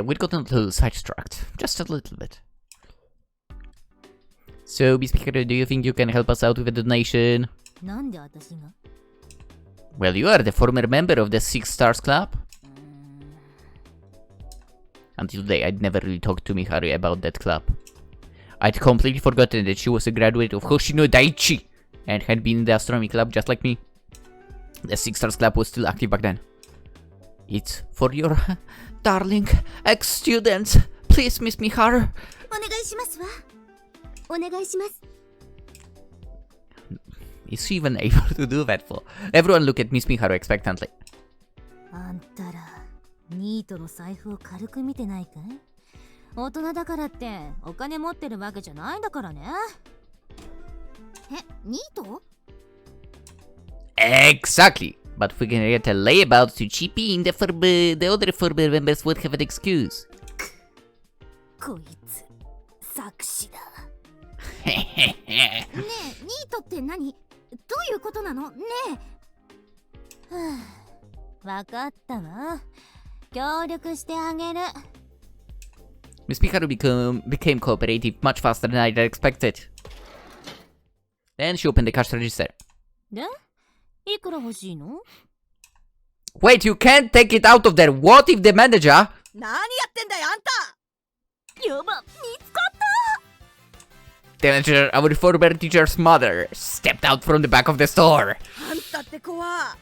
We'd gotten a little sidetracked. Just a little bit. So, Miss Miharu, do you think you can help us out with a donation? なんで私が？ Well, you are the former member of the Six Stars Club. Until today, I'd never really talked to Miharu about that club. I'd completely forgotten that she was a graduate of Hoshino Daiichi and had been in the astronomy club just like me. The Six Stars Club was still active back then. It's for your darling ex-students. Please, Miss Miharu. お願いしますわ。お願いします。 Is she even able to do that for? Everyone looked at Miss Miharu expectantly. あんたらニートの財布を軽く見てないかい？大人だからってお金持ってるわけじゃないんだからね。え、ニート？ Exactly. But we can get a layabout to chip in the other four members would have an excuse. こいつ作詞だ。ねえ、ニートって何？どういうことなの？ねえ。わかったわ。協力してあげる。Miss Miharu became cooperative much faster than I had expected. Then she opened the cash register. で、いくら欲しいの？ Wait, you can't take it out of there. What if the manager? 何やってんだよあんた。やば、見つかった。 The manager, our former teacher's mother, stepped out from the back of the store. あんたって子は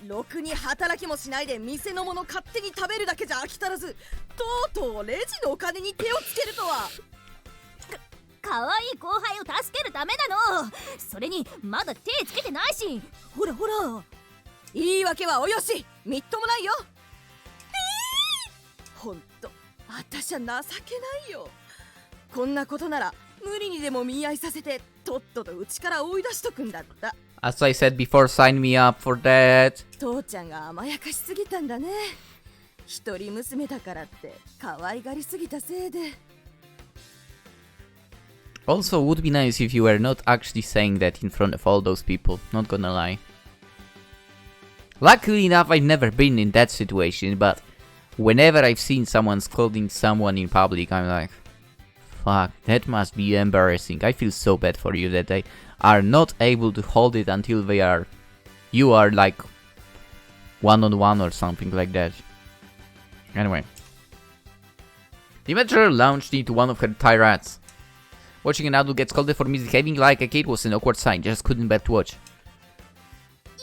ろくに働きもしないで店のもの勝手に食べるだけじゃ飽き足らず、とうとうレジのお金に手をつけるとは。かわいい後輩を助けるためなの。それにまだ手つけてないし。ほらほら。言い訳はおよし、みっともないよ。ほんと、私は情けないよ。こんなことなら無理にでも見合いさせてとっととうちから追い出しとくんだった。 As I said before, sign me up for that. 父ちゃんが甘やかしすぎたんだね。一人娘だからって可愛がりすぎたせいで。 Also, would be nice if you were not actually saying that in front of all those people, not gonna lie. Luckily enough, I've never been in that situation, but whenever I've seen someone scolding someone in public, I'm like, fuck, that must be embarrassing. I feel so bad for you that they are not able to hold it until you are like one-on-one or something like that. Anyway. The manager launched into one of her tirades. Watching an adult get scolded for misbehaving like a kid was an awkward sign, just couldn't bear to watch.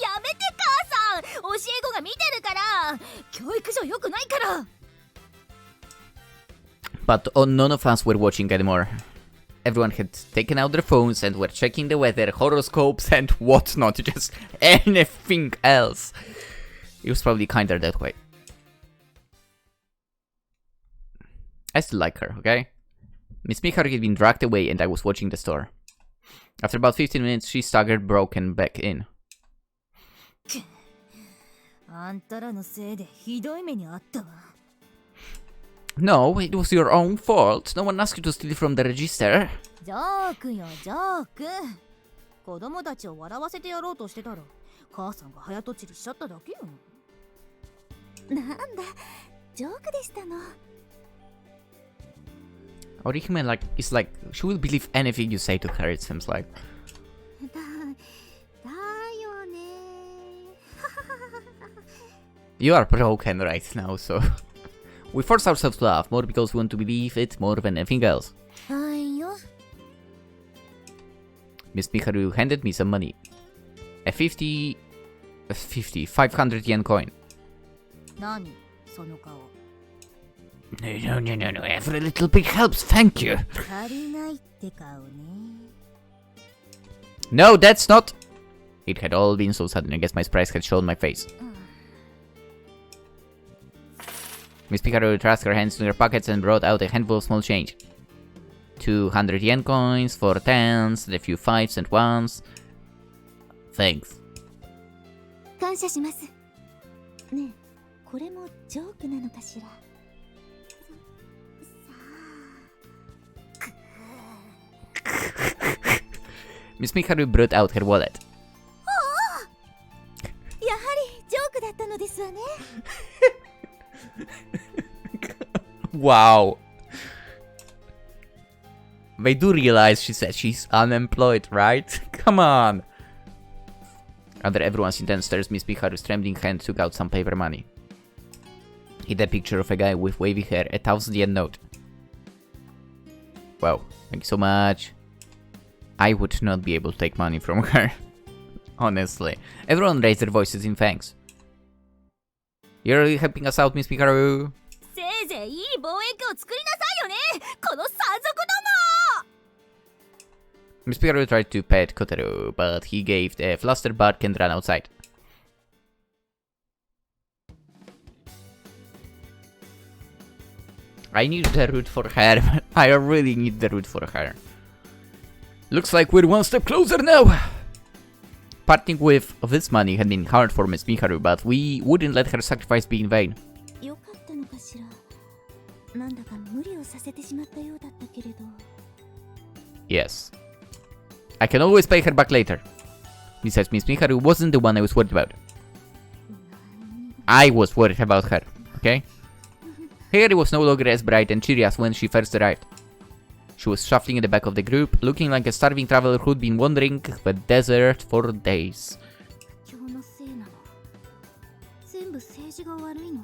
やめて母さん、教え子が見てるから。教育上良くないから。 But none of us were watching anymore. Everyone had taken out their phones and were checking the weather, horoscopes and whatnot, just anything else. It was probably kinder that way. I still like her, okay? Miss Miharu had been dragged away and I was watching the store. After about 15 minutes, she staggered broken back in. あんたらのせいでひどい目にあったわ。 No, it was your own fault. No one asked you to steal from the register. ジョークよ、ジョーク。子供たちを笑わせてやろうとしてたら、母さんが早とちりしちゃっただけよ。なんだ、ジョークでしたの。 Orihime is like, she will believe anything you say to her, it seems like. だよね。 You are broken right now, so... We force ourselves to laugh, more because we want to believe it more than anything else. はいよ。 Miss Miharu handed me some money. A 500 yen coin. 何その顔。 No, every little bit helps, thank you. 足りないって顔ね。 No, that's not... It had all been so sudden, I guess my surprise had shown my face. Miss Miharu thrust her hands in her pockets and brought out a handful of small change. 200 yen coins, 4 tens, a few 5s and 1s. Thanks. 感謝します。ねえ、これもジョークなのかしら。 Miss Miharu brought out her wallet. やはりジョークだったのですわね。Wow. They do realize she said she's unemployed, right? Come on. Under everyone's intense stares, Miss Miharu's trembling hand took out some paper money. Hid a picture of a guy with wavy hair, a 1,000 yen note. Wow, thank you so much. I would not be able to take money from her. Honestly. Everyone raised their voices in thanks. You're really helping us out, Miss Hikaru. せいぜいいい望遠鏡を作りなさいよねこの山賊ども Miss Hikaru tried to pet Kotaro, but he gave a flustered bark and ran outside. I need the route for her. I really need the route for her. Looks like we're one step closer now. Parting with this money had been hard for Miss Hikaru, but we wouldn't let her sacrifice be in vain. よかったのかしら。なんだか無理をさせてしまったようだったけれど。Yes. I can always pay her back later. Besides, Miss Hikaru wasn't the one I was worried about. I was worried about her, okay? Hikari was no longer as bright and cheery as when she first arrived. She was shuffling in the back of the group, looking like a starving traveler who'd been wandering the desert for days. 今日のせいなの。全部政治が悪いの。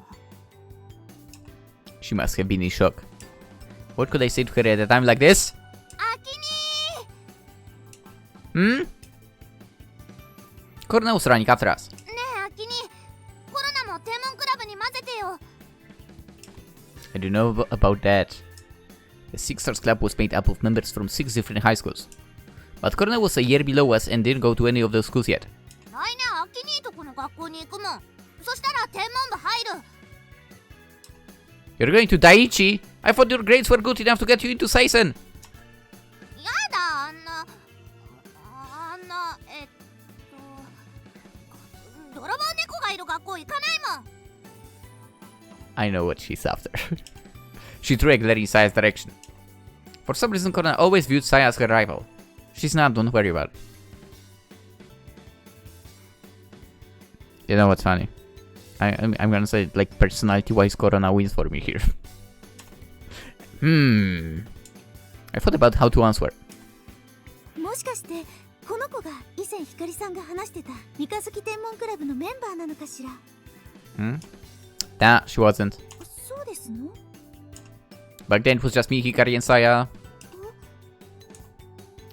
She must have been in shock. What could I say to her at a time like this? アキニ Hmm? Korona was running after us. ーねえアキニコロナも天文クラブに混ぜてよ I don't know about that. The Six Stars Club was made up of members from 6 different high schools. But Korona was a year below us and didn't go to any of those schools yet. 来年アキニーとこの学校に行くもんそしたら天文部入る You're going to Daiichi? I thought your grades were good enough to get you into Seisen. やだ泥棒猫がいる学校行かないもん I know what she's after. She threw a glare in Saya's direction. For some reason, Korona always viewed Saya as her rival. She's not, don't worry about it. You know what's funny? I'm gonna say, like, personality-wise, Korona wins for me here. I thought about how to answer. もしかしてこの子が以前ひかりさんが話してた三日月天文クラブのメンバーなのかしら。Nah, she wasn't. そうですの？ Back then, it was just me, Hikari, and Saya.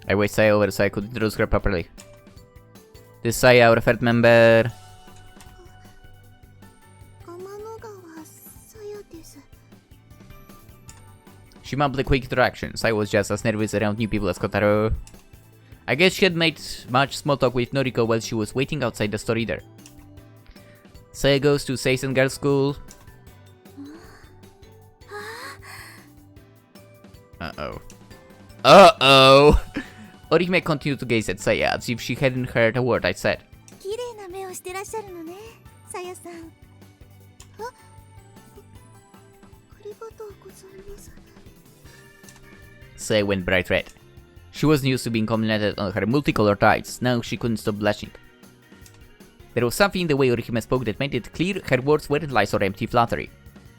I waved Saya over so I could introduce her properly. This is Saya, our third member. 天の川さやです。 She mumbled a quick interaction. Saya was just as nervous around new people as Kotaro. I guess she had made much small talk with Noriko while she was waiting outside the store either. Saya goes to Seisen Girls' School. Uh-oh. Uh-oh! Orihime continued to gaze at Saya as if she hadn't heard a word I said. 綺麗な目をしてらっしゃるのね、さやさん。ありがとうございます。 Saya went bright red. She wasn't used to being complimented on her multicolored eyes. Now she couldn't stop blushing. There was something in the way Orihime spoke that made it clear her words weren't lies or empty flattery.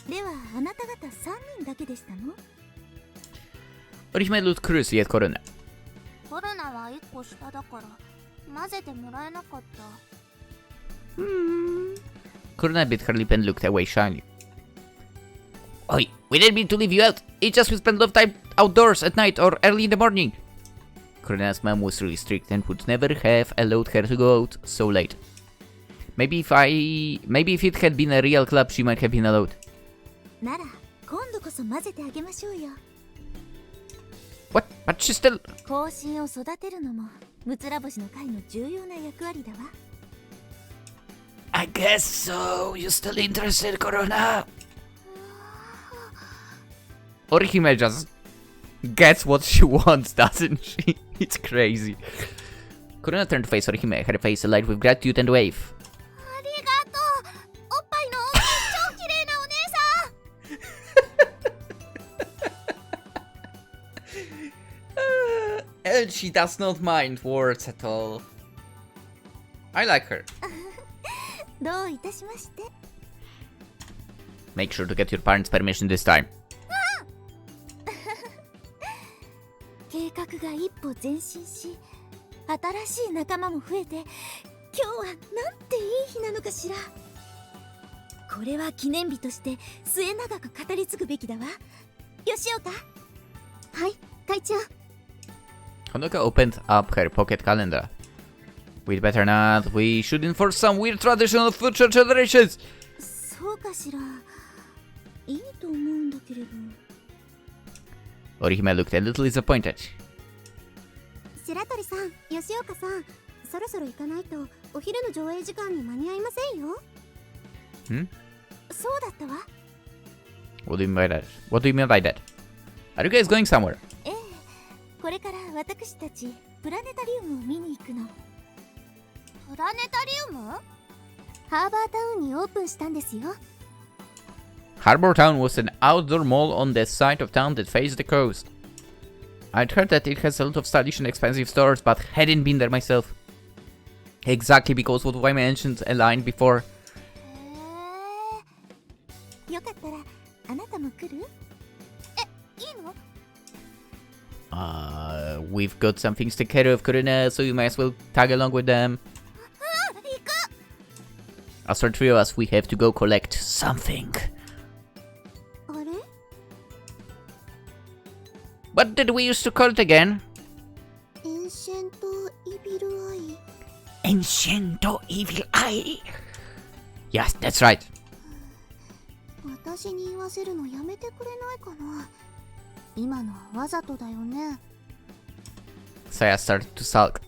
ではあなた方3人だけでしたの？ Orihime looked curiously at Korona. コロナは1個下だから混ぜてもらえなかった Korona bit her lip and looked away shyly. Oi, we didn't mean to leave you out. It's just we spend a lot of time outdoors at night or early in the morning. Korona's mom was really strict and would never have allowed her to go out so late. Maybe if it had been a real club, she might have been allowed. なら今度こそ混ぜてあげましょうよ。 What? But she's still... 後進を育てるのもムツラボシの会の重要な役割だわ。 I guess so. You still interested, Korona? Orihime just gets what she wants, doesn't she? It's crazy. Korona turned to face Orihime, her face alight with gratitude and wave. ありがとうおっぱいの超綺麗なお姉さん And she does not mind words at all. I like her. どういたしまして。 Make sure to get your parents' permission this time. 計画が一歩前進し、新しい仲間も増えて、今日はなんていい日なのかしら。これは記念日として末永く語り継ぐべきだわ。吉岡。はい、隊長。 Honoka opened up her pocket calendar. We'd better not. We should enforce some weird tradition of future generations. そうかしら。いいと思うんだけれど。Orihime looked a little disappointed. 白鳥さん、吉岡さん、そろそろ行かないとお昼の上映時間に間に合いませんよ。そうだったわ。What do you mean by that? What do you mean by that? Are you guys going somewhere? ええ、これから私たちプラネタリウムを見に行くの。プラネタリウム？ハーバータウンにオープンしたんですよ。Harbor Town was an outdoor mall on the side of town that faced the coast. I'd heard that it has a lot of stylish and expensive stores, but hadn't been there myself. Exactly because what I mentioned a line before. よかったらあなたも来る？いいのWe've got some things to take care of, Kurina, so you might as well tag along with them. As for three of us, we have to go collect something. あれ？ What did we used to call it again? エンシェントイビルアイ。 Ancient Evil Eye. Yes, that's right. 私に言わせるのやめてくれないかな。今のはわざとだよね。Saya started to sulk.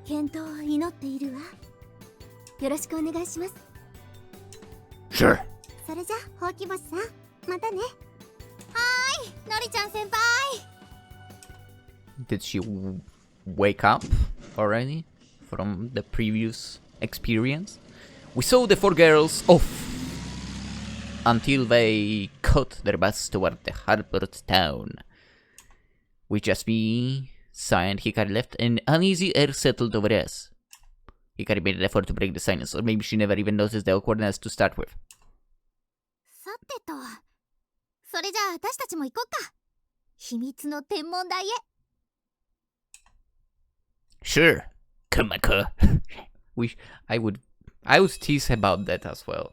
健闘を祈っているわ。よろしくお願いします。 Sure. それじゃほうき星さん、またね。のりちゃん先輩。 Did she wake up already from the previous experience? We saw the four girls off until they caught their bus toward the harbor town. With just me, Sai and Hikari left, an uneasy air settled over us. Hikari made an effort to break the silence, or maybe she never even noticed the awkwardness to start with. さてと、それじゃあ私たちも行こうか。秘密の天文台へ。Sure, Kumako. I would tease about that as well.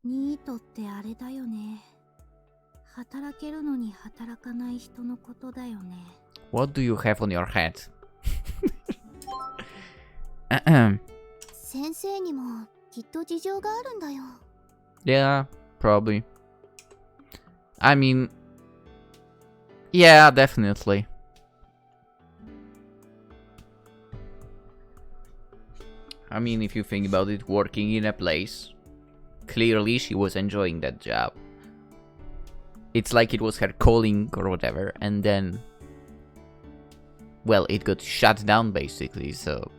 ニートってあれだよね。働けるのに働かない人のことだよね。What do you have on your head? 先生にもきっと事情があるんだよ。Yeah, probably. I mean, yeah, definitely. I mean, if you think about it, working in a place, clearly she was enjoying that job. It's like it was her calling or whatever, and then, well, it got shut down basically, so,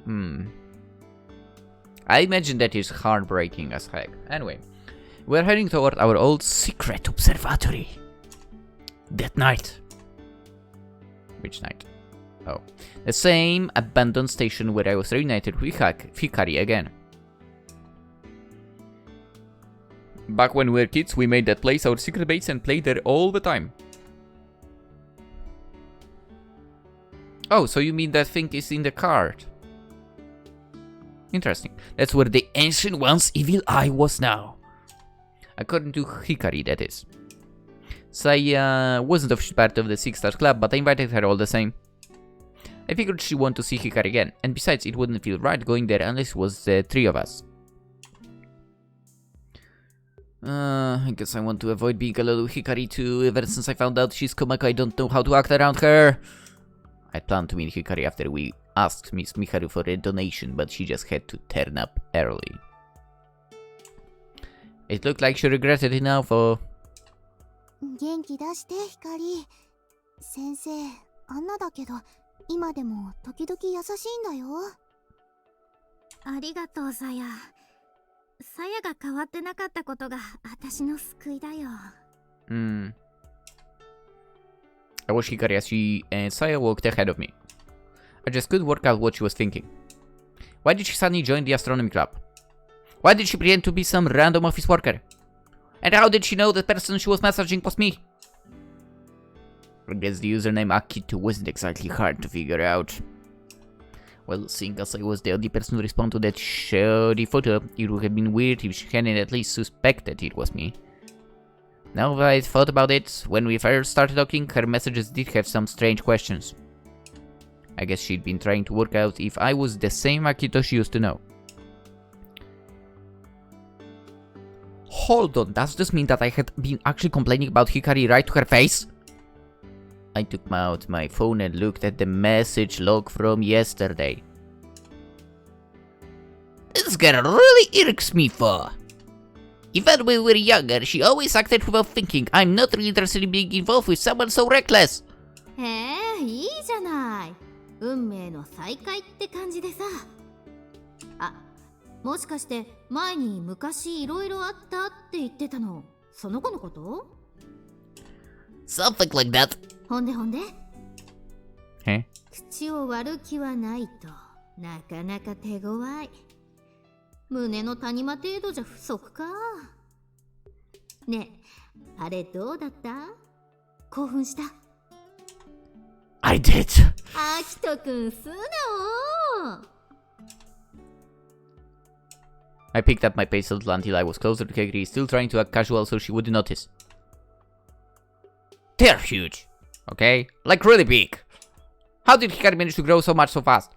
I imagine that is heartbreaking as heck. Anyway, we're heading toward our old secret observatory. That night. Which night? Oh. The same abandoned station where I was reunited with Hikari again. Back when we were kids, we made that place our secret base and played there all the time. Oh, so you mean that thing is in the card? Interesting. That's where the Ancient One's evil eye was now. According to Hikari, that is. Saya wasn't officially part of the Six Stars Club, but I invited her all the same. I figured she'd want to see Hikari again, and besides, it wouldn't feel right going there unless it was the three of us. I guess I want to avoid being alone with Hikari too. Ever since I found out she's Komako, I don't know how to act around her. I planned to meet Hikari after we asked Miss Miharu for a donation, but she just had to turn up early. It looked like she regretted it now for... 元気出して光。先生、あんなだけど今でも時々優しいんだよ。ありがとうさや。さやが変わってなかったことが私の救いだよ。I watched Hikari as she and Saya walked ahead of me. I just couldn't work out what she was thinking. Why did she suddenly join the astronomy club? Why did she pretend to be some random office worker? And how did she know the person she was messaging was me? I guess the username Akito wasn't exactly hard to figure out. Well, seeing as I was the only person to respond to that shoddy photo, it would have been weird if she hadn't at least suspected it was me. Now that I thought about it, when we first started talking, her messages did have some strange questions. I guess she'd been trying to work out if I was the same Akito she used to know. Hold on, does this mean that I had been actually complaining about Hikari right to her face? I took out my phone and looked at the message log from yesterday. This girl really irks me for. Even when we were younger, she always acted without thinking. I'm not really interested in being involved with someone so reckless. へえ、いいじゃない。運命の再会って感じでさ。あ、もしかして前に昔いろいろあったって言ってたの、その子のこと？ Something like that. ほんで。え？口を割る気はないと、なかなか手強い。胸の谷間程度じゃ不足か。ねえ、あれどうだった？興奮した？ I did. アキトくん素直。I picked up my pace a little until I was closer to Hikari, still trying to act casual so she wouldn't notice. They're huge, okay? Like really big. How did Hikari manage to grow so much so fast?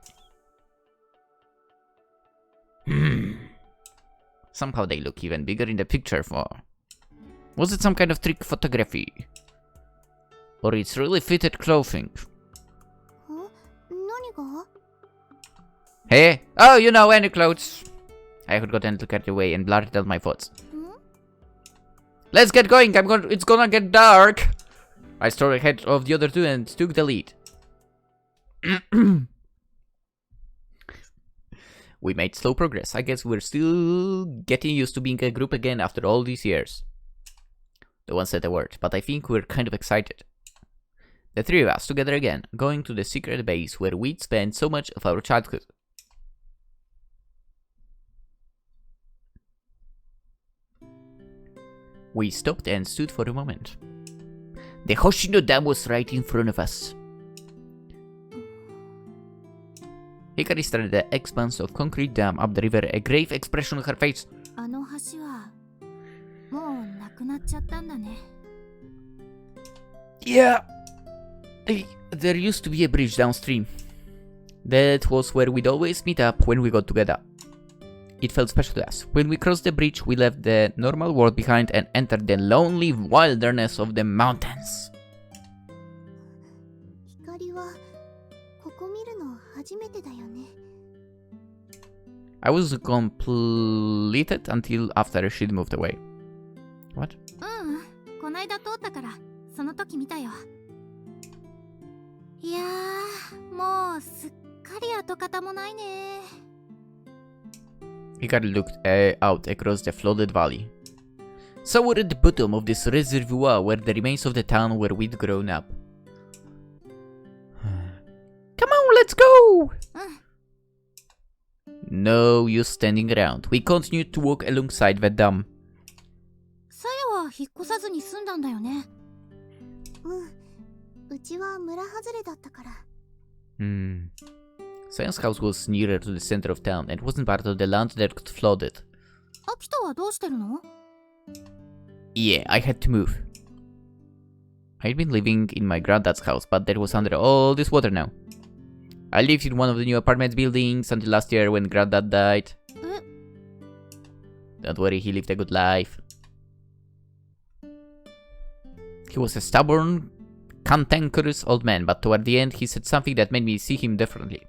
Somehow they look even bigger in the picture for... Was it some kind of trick photography? Or it's really fitted clothing? 何が？ Hey? Oh, you know, any clothes. I had gotten to carried away and blurted out my thoughts. Let's get going, it's gonna get dark. I strode ahead of the other two and took the lead. We made slow progress. I guess we're still getting used to being a group again after all these years. No one said a word, but I think we're kind of excited. The three of us together again, going to the secret base where we'd spent so much of our childhood. We stopped and stood for a moment. The Hoshino Dam was right in front of us. Hikari stared at the expanse of concrete dam up the river, a grave expression on her face. あの橋はもうなくなっちゃったんだね。 Yeah. There used to be a bridge downstream. That was where we'd always meet up when we got together. It felt special to us. When we crossed the bridge, we left the normal world behind and entered the lonely wilderness of the mountains. 光はここ見るの初めてだよね。 I was completed until after she'd moved away. What? こないだ通ったからその時見たよ。いやー、もうすっかり跡形もないね。 Hikari looked out across the flooded valley. So we're at the bottom of this reservoir where the remains of the town where we'd grown up. Come on, let's go! No use standing around. We continued to walk alongside the dam. さやは引っ越さずに住んだんだよね。うちは村外れだったから。Saya's house was nearer to the center of town and wasn't part of the land that got flooded. アキトはどうしてるの？ Yeah, I had to move. I'd been living in my granddad's house, but that was under all this water now. I lived in one of the new apartment buildings until last year when granddad died. Don't worry, he lived a good life. He was a stubborn, cantankerous old man, but toward the end he said something that made me see him differently.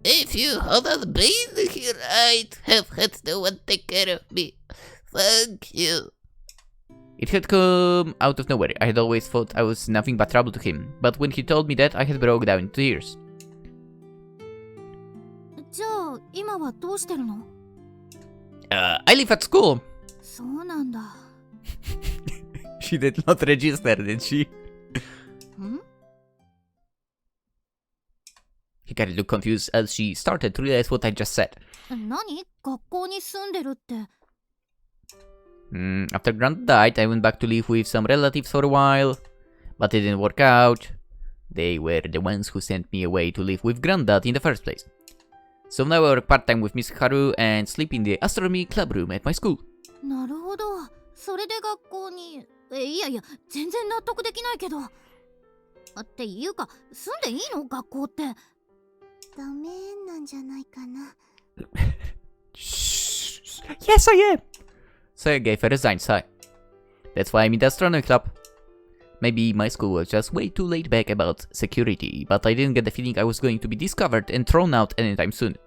If you hadn't been here, I'd have had no one take care of me. Thank you. It had come out of nowhere. I had always thought I was nothing but trouble to him, but when he told me that, I had broke down in tears. じゃあ今はどうしてるの？ I live at school. そうなんだ。She did not register, did she? Hikari looked confused as she started to realize what I just said. 何？学校に住んでるって。After Grant died, I went back to live with some relatives for a while, but it didn't work out. They were the ones who sent me away to live with Granddad in the first place. So now I work part-time with Miss Haru and sleep in the Astronomy club room at my school. なるほど。それで学校に。いやいや、全然納得できないけど。っていうか、住んでいいの学校って。ダメなんじゃないかな。Yes, I am! Saya gave a resigned sigh. That's why I'm in the astronomy club. Maybe my school was just way too laid back about security, but I didn't get the feeling I was going to be discovered and thrown out anytime soon.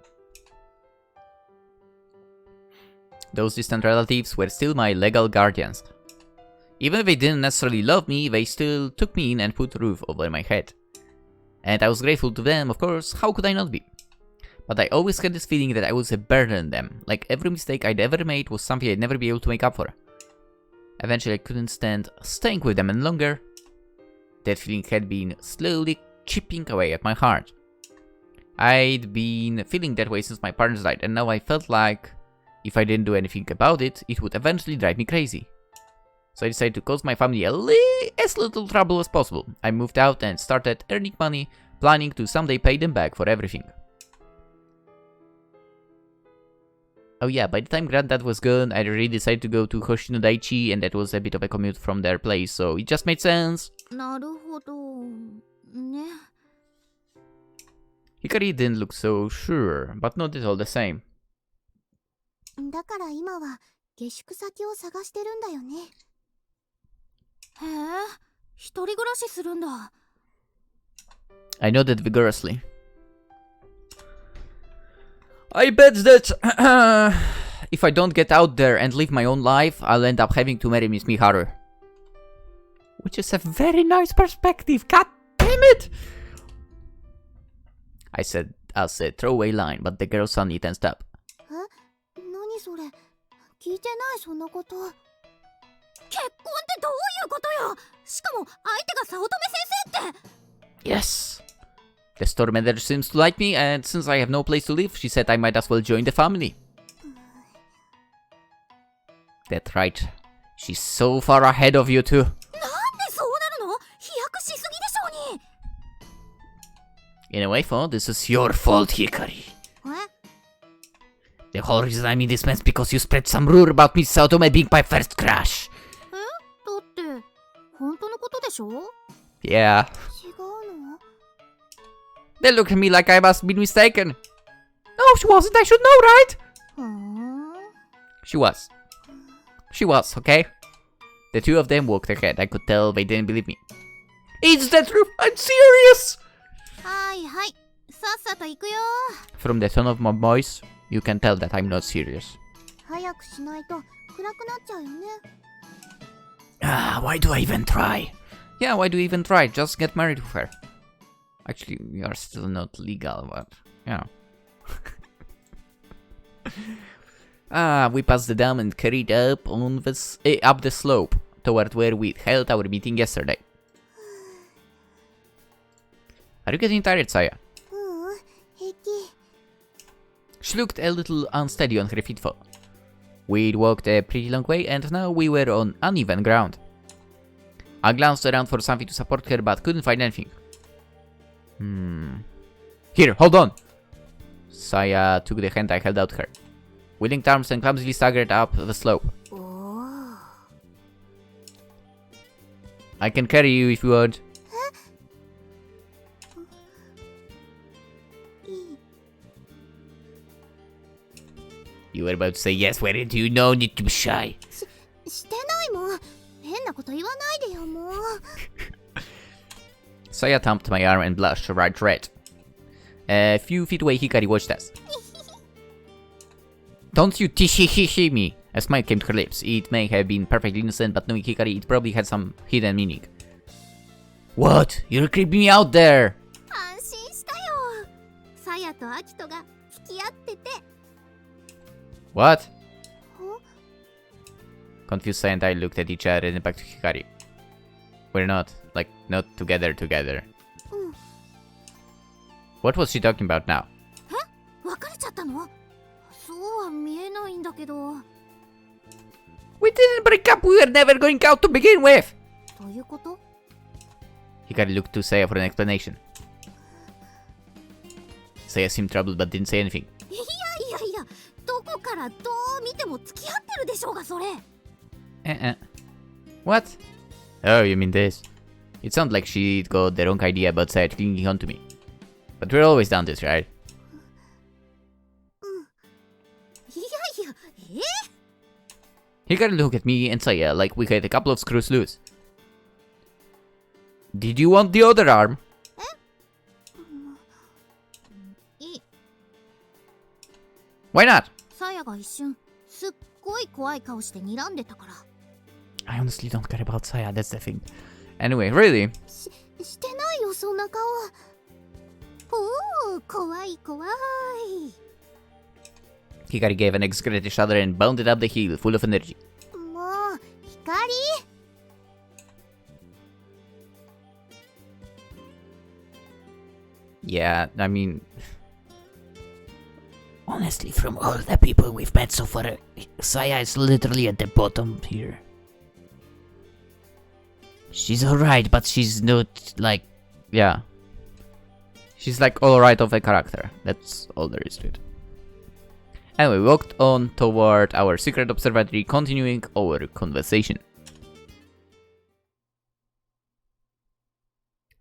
Those distant relatives were still my legal guardians. Even if they didn't necessarily love me, they still took me in and put a roof over my head. And I was grateful to them, of course, how could I not be? But I always had this feeling that I was a burden on them, like every mistake I'd ever made was something I'd never be able to make up for. Eventually I couldn't stand staying with them any longer. That feeling had been slowly chipping away at my heart. I'd been feeling that way since my parents died, and now I felt like if I didn't do anything about it, it would eventually drive me crazy. So I decided to cause my family as little trouble as possible. I moved out and started earning money, planning to someday pay them back for everything. Oh yeah, by the time Granddad was gone, I already decided to go to Hoshino Daiichi, and that was a bit of a commute from their place, so it just made sense. なるほど。ね。Hikari didn't look so sure, but nodded all the same. だから今は下宿先を探してるんだよね。へえ、一人暮らしするんだ。I nodded vigorously. I bet that if I don't get out there and live my own life, I'll end up having to marry Miss Miharu. Which is a very nice perspective, god damn it! I said as a throwaway line, but the girl suddenly tensed up. 何それ？聞いてないそんなこと。結婚ってどういうことよ。しかも相手が早乙女先生って。 Yes! The store manager seems to like me, and since I have no place to live, she said I might as well join the family. That's right. She's so far ahead of you two. なんでそうなるの？飛躍しすぎでしょうに。 In a way, for this is your fault, Hikari. え？ The whole reason I'm in this mess because you spread some rumor about Miss Saotome being my first crush. だって本当のことでしょ？ Yeah. 違うの？ They look at me like I must be mistaken. No, she wasn't. I should know, right? ふーん。 She was. She was, okay? The two of them walked ahead. I could tell they didn't believe me. It's the truth. I'm serious. はいはい。さっさと行くよ。 From the tone of my voice, you can tell that I'm not serious. 早くしないと暗くなっちゃうよね。Ah, why do I even try? Yeah, why do you even try? Just get married with her. Actually, we are still not legal, but, you know. We passed the dam and carried up on up the slope toward where we held our meeting yesterday. Are you getting tired, Saya? 平気。 She looked a little unsteady on her feet. We'd walked a pretty long way, and now we were on uneven ground. I glanced around for something to support her, but couldn't find anything. Here, hold on! Saya took the hand I held out to her. We linked arms and clumsily staggered up the slope. おお。 I can carry you if you want. いい。 You were about to say yes, weren't you? No need to be shy. してないもん。変なこと言わないでよもう。Saya thumped my arm and blushed a bright red. A few feet away, Hikari watched us. Don't you tishi me! A smile came to her lips. It may have been perfectly innocent, but knowing Hikari, it probably had some hidden meaning. What? You're creeping me out there! 安心したよ。さやとアキトが付き合ってて。 What? Huh? Confused Saya and I looked at each other and then back to Hikari. We're not, like, not together. What was she talking about now? 別れちゃったの？そうは見えないんだけど。 We didn't break up, we were never going out to begin with! どういうこと？ Hikari looked to Saya for an explanation. Saya seemed troubled but didn't say anything. いや、どこからどう見ても付き合ってるでしょうがそれ。What? Oh, you mean this? It sounds like she got the wrong idea about Saya clinging onto me. But we're always done this, right? いやいや、Hikari looked at me and Saya like we had a couple of screws loose. Did you want the other arm? いい。 Why not? さやが一瞬すっごい怖い顔して睨んでたから。 I honestly don't care about Saya, that's the thing. Anyway, really? してないよそんな顔。おお、怖い怖い。 Hikari gave an exaggerated shudder and bounded up the hill, full of energy. もう光。 Yeah, I mean... Honestly, from all the people we've met so far, Saya is literally at the bottom here. She's alright, but she's not, like... Yeah. She's like alright of a character. That's all there is to it. Anyway, we walked on toward our secret observatory, continuing our conversation.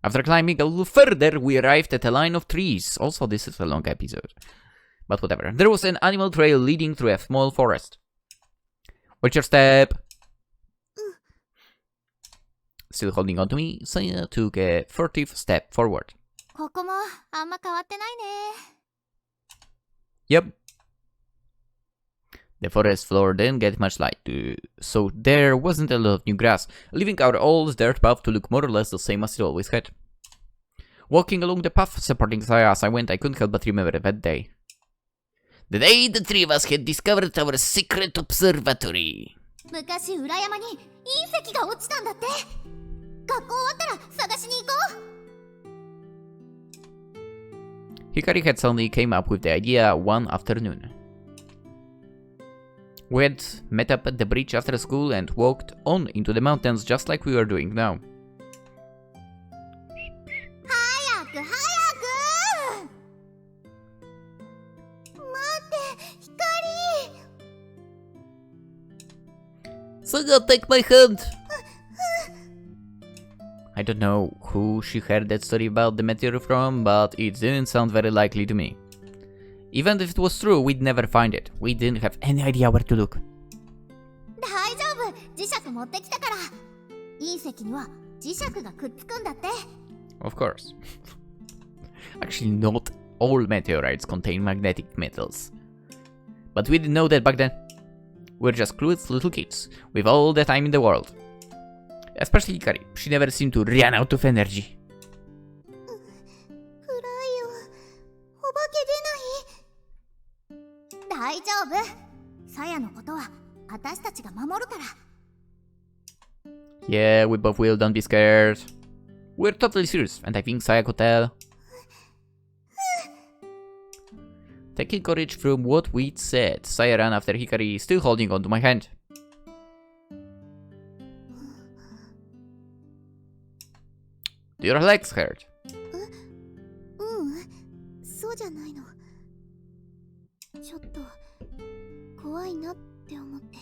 After climbing a little further, we arrived at a line of trees. Also, this is a long episode. But whatever. There was an animal trail leading through a small forest. Watch your step. Still holding on to me, Saya took a furtive step forward. ここもあんま変わってないね。 Yep. The forest floor didn't get much light, so there wasn't a lot of new grass, leaving our old dirt path to look more or less the same as it always had. Walking along the path, supporting Saya as I went, I couldn't help but remember that day. The day the three of us had discovered our secret observatory. 昔裏山に隕石が落ちたんだって。学校終わったら探しに行こう。 Hikari had suddenly came up with the idea one afternoon. We had met up at the bridge after school and walked on into the mountains just like we were doing now. 早く早く。待って、光。 Saga, take my hand! I don't know who she heard that story about the meteor from, but it didn't sound very likely to me. Even if it was true, we'd never find it. We didn't have any idea where to look. 大丈夫、磁石持ってきたから。隕石には磁石がくっつくんだって。 Of course. Actually, not all meteorites contain magnetic metals. But we didn't know that back then. We're just clueless little kids, with all the time in the world. Especially Hikari. She never seemed to run out of energy. 暗いよ。お化け出ない？大丈夫。さやのことは私たちが守るから。 Yeah, we both will, don't be scared. We're totally serious, and I think Saya could tell. Taking courage from what we'd said, Saya ran after Hikari, still holding onto my hand. Do your legs hurt? そうじゃないの。ちょっと怖いなって思って。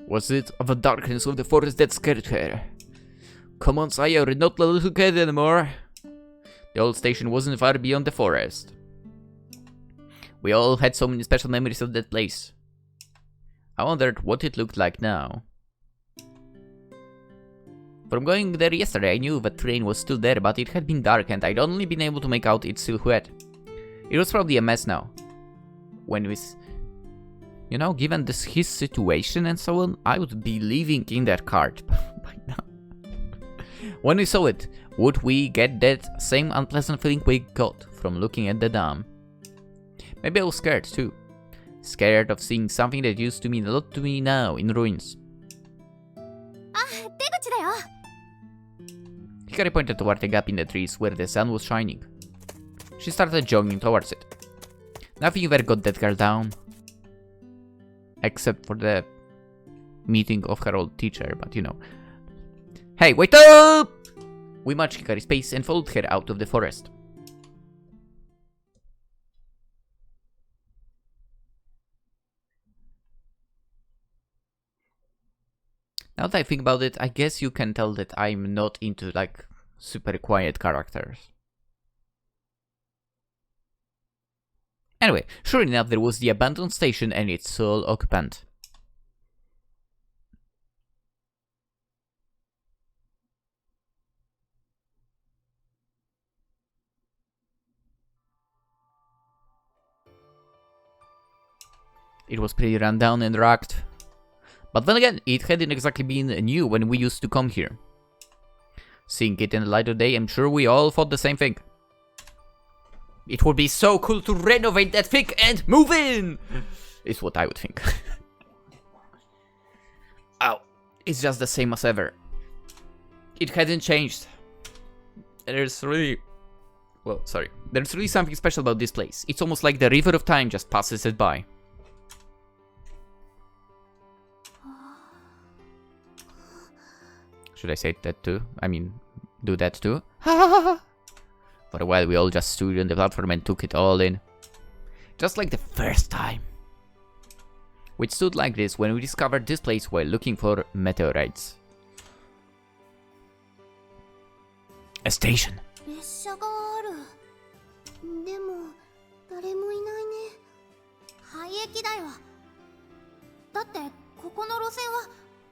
Was it of the darkness of the forest that scared her? Come on, Saya, you're not a little kid anymore. The old station wasn't far beyond the forest. We all had so many special memories of that place. I wondered what it looked like now. From going there yesterday, I knew the train was still there, but it had been dark and I'd only been able to make out its silhouette. It was probably a mess now. When with... You know, given his situation and so on, I would be living in that cart by now. When we saw it, would we get that same unpleasant feeling we got from looking at the dam? Maybe I was scared too. Scared of seeing something that used to mean a lot to me now in ruins. あ、出口だよ。 Hikari pointed toward a gap in the trees where the sun was shining. She started jogging towards it. Nothing ever got that girl down. Except for the meeting of her old teacher, but you know. Hey, wait up! We matched Hikari's pace and followed her out of the forest. Now that I think about it, I guess you can tell that I'm not into like super quiet characters. Anyway, sure enough, there was the abandoned station and its sole occupant. It was pretty run down and wrecked. But then again, it hadn't exactly been new when we used to come here. Seeing it in the light of day, I'm sure we all thought the same thing. It would be so cool to renovate that thing and move in! Is what I would think. Ow. It's just the same as ever. It hadn't changed. There's really something special about this place. It's almost like the river of time just passes it by. Should I say that too? I mean, do that too? For a while we all just stood on the platform and took it all in. Just like the first time. We stood like this when we discovered this place while looking for meteorites. A station. 列車がある。でも誰もいないね。廃駅だよ。だってここの路線は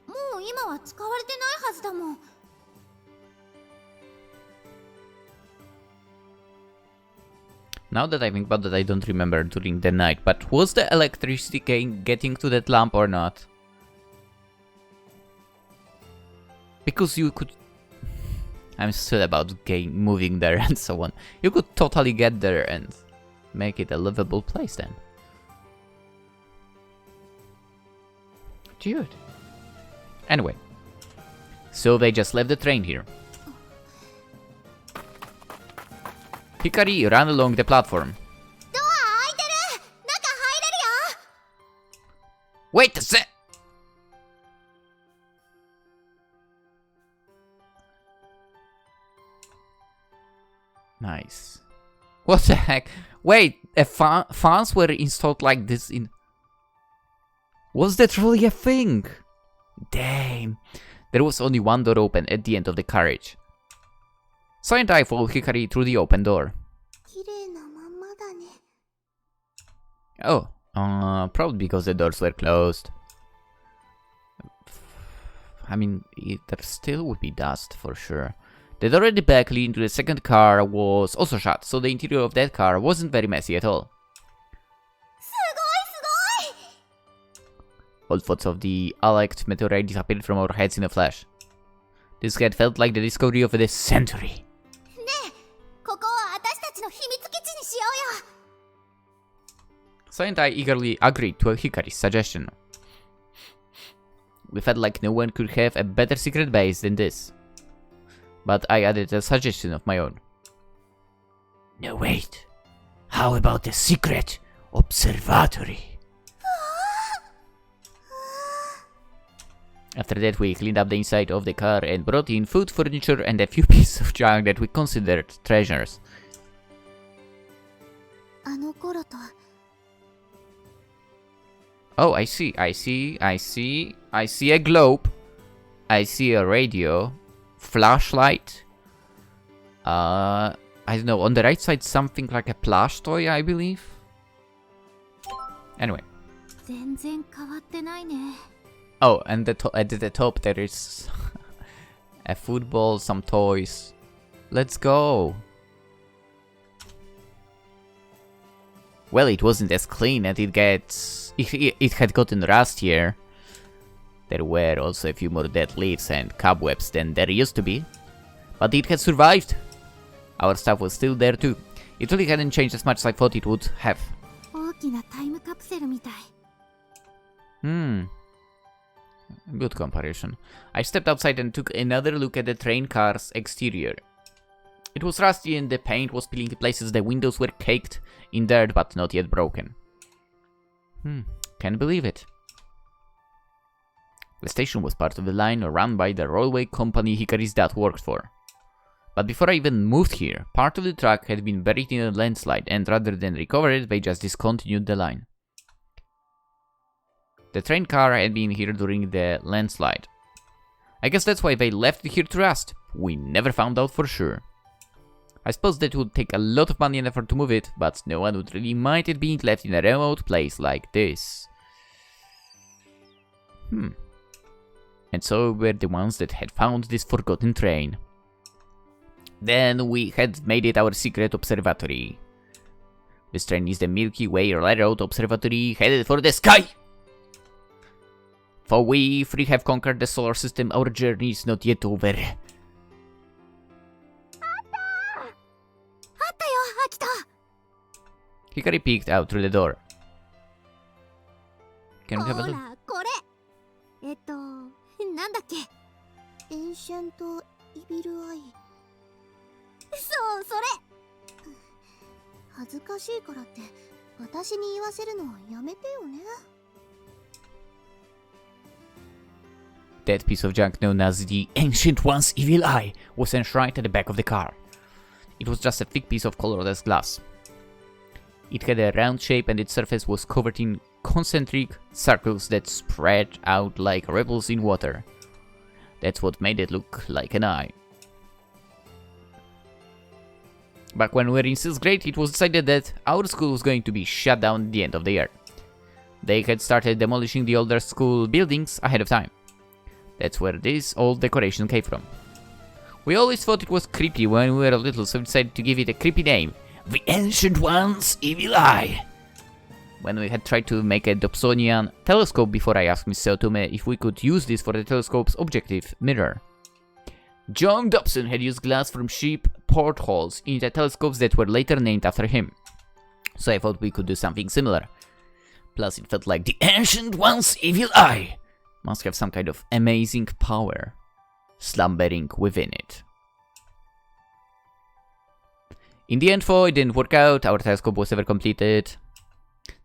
もう今は使われてないはずだもん。Now that I think about it, I don't remember during the night, but was the electricity getting to that lamp or not? Because you could... I'm still about moving there and so on. You could totally get there and make it a livable place then. Dude. Anyway. So they just left the train here. Hikari ran along the platform. Wait a sec! Nice. What the heck? Wait, fans were installed like this in... Was that really a thing? Damn. There was only one door open at the end of the carriage. So and I followed Hikari through the open door. Oh, probably because the doors were closed. I mean, there still would be dust for sure. The door at the back leading to the second car was also shut, so the interior of that car wasn't very messy at all. All thoughts of the Alect meteorite disappeared from our heads in a flash. This had felt like the discovery of the century. So and I eagerly agreed to Hikari's suggestion. We felt like no one could have a better secret base than this. But I added a suggestion of my own. No, wait. How about the secret observatory? After that, we cleaned up the inside of the car and brought in food, furniture, and a few pieces of junk that we considered treasures. Oh, I see a globe. I see a radio. Flashlight. I don't know, on the right side something like a plush toy, I believe. Anyway. Oh, and at the top there is a football, some toys. Let's go. Well, it wasn't as clean as it had gotten rustier. There were also a few more dead leaves and cobwebs than there used to be. But it had survived. Our stuff was still there too. It really hadn't changed as much as I thought it would have. Good comparison. I stepped outside and took another look at the train car's exterior. It was rusty and the paint was peeling in places. The windows were caked in dirt but not yet broken. Can't believe it. The station was part of the line run by the railway company Hikari's dad worked for. But before I even moved here, part of the track had been buried in a landslide, and rather than recover it, they just discontinued the line. The train car had been here during the landslide. I guess that's why they left it here to rust. We never found out for sure. I suppose that would take a lot of money and effort to move it, but no one would really mind it being left in a remote place like this. And so were the ones that had found this forgotten train. Then we had made it our secret observatory. This train is the Milky Way Railroad Observatory headed for the sky! For we three have conquered the solar system, our journey is not yet over. Hikari peeked out through the door. Can we have a look? ほらこれなんだっけエンシェントイビルアイそうそれ恥ずかしいからって私に言わせるのやめてよね That piece of junk known as the Ancient One's Evil Eye was enshrined at the back of the car. It was just a thick piece of colorless glass. It had a round shape and its surface was covered in concentric circles that spread out like ripples in water. That's what made it look like an eye. Back when we were in 6th grade, it was decided that our school was going to be shut down at the end of the year. They had started demolishing the older school buildings ahead of time. That's where this old decoration came from. We always thought it was creepy when we were little, so we decided to give it a creepy name. The Ancient One's Evil Eye. When we had tried to make a Dobsonian telescope before, I asked Miss Otome if we could use this for the telescope's objective mirror. John Dobson had used glass from ship portholes in the telescopes that were later named after him. So I thought we could do something similar. Plus it felt like the Ancient One's Evil Eye must have some kind of amazing power slumbering within it. In the end, though, it didn't work out, our telescope was never completed.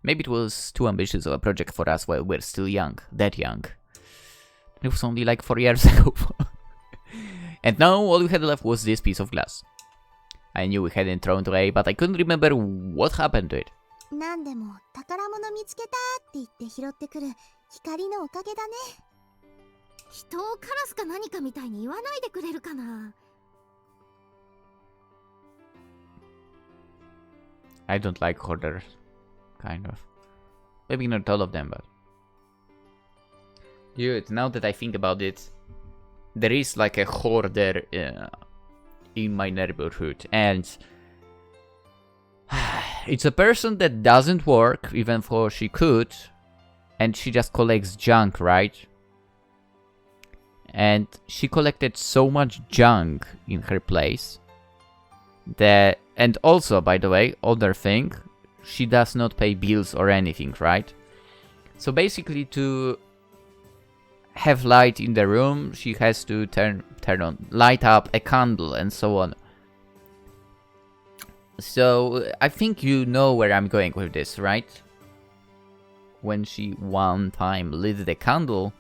Maybe it was too ambitious of a project for us while we're still young, that young. It was only like 4 years ago. And now all we had left was this piece of glass. I knew we hadn't thrown it away, but I couldn't remember what happened to it. 何でも宝物見つけたって言って拾ってくる光のおかげだね人をカラスか何かみたいに言わないでくれるかな I don't like hoarders, kind of. Maybe not all of them, but... Dude, now that I think about it, there is like a hoarder in my neighborhood, and... it's a person that doesn't work, even though she could, and she just collects junk, right? And she collected so much junk in her place that... And also, by the way, other thing, she does not pay bills or anything, right? So basically, to have light in the room, she has to light up a candle and so on. So I think you know where I'm going with this, right? When she one time lit the candle,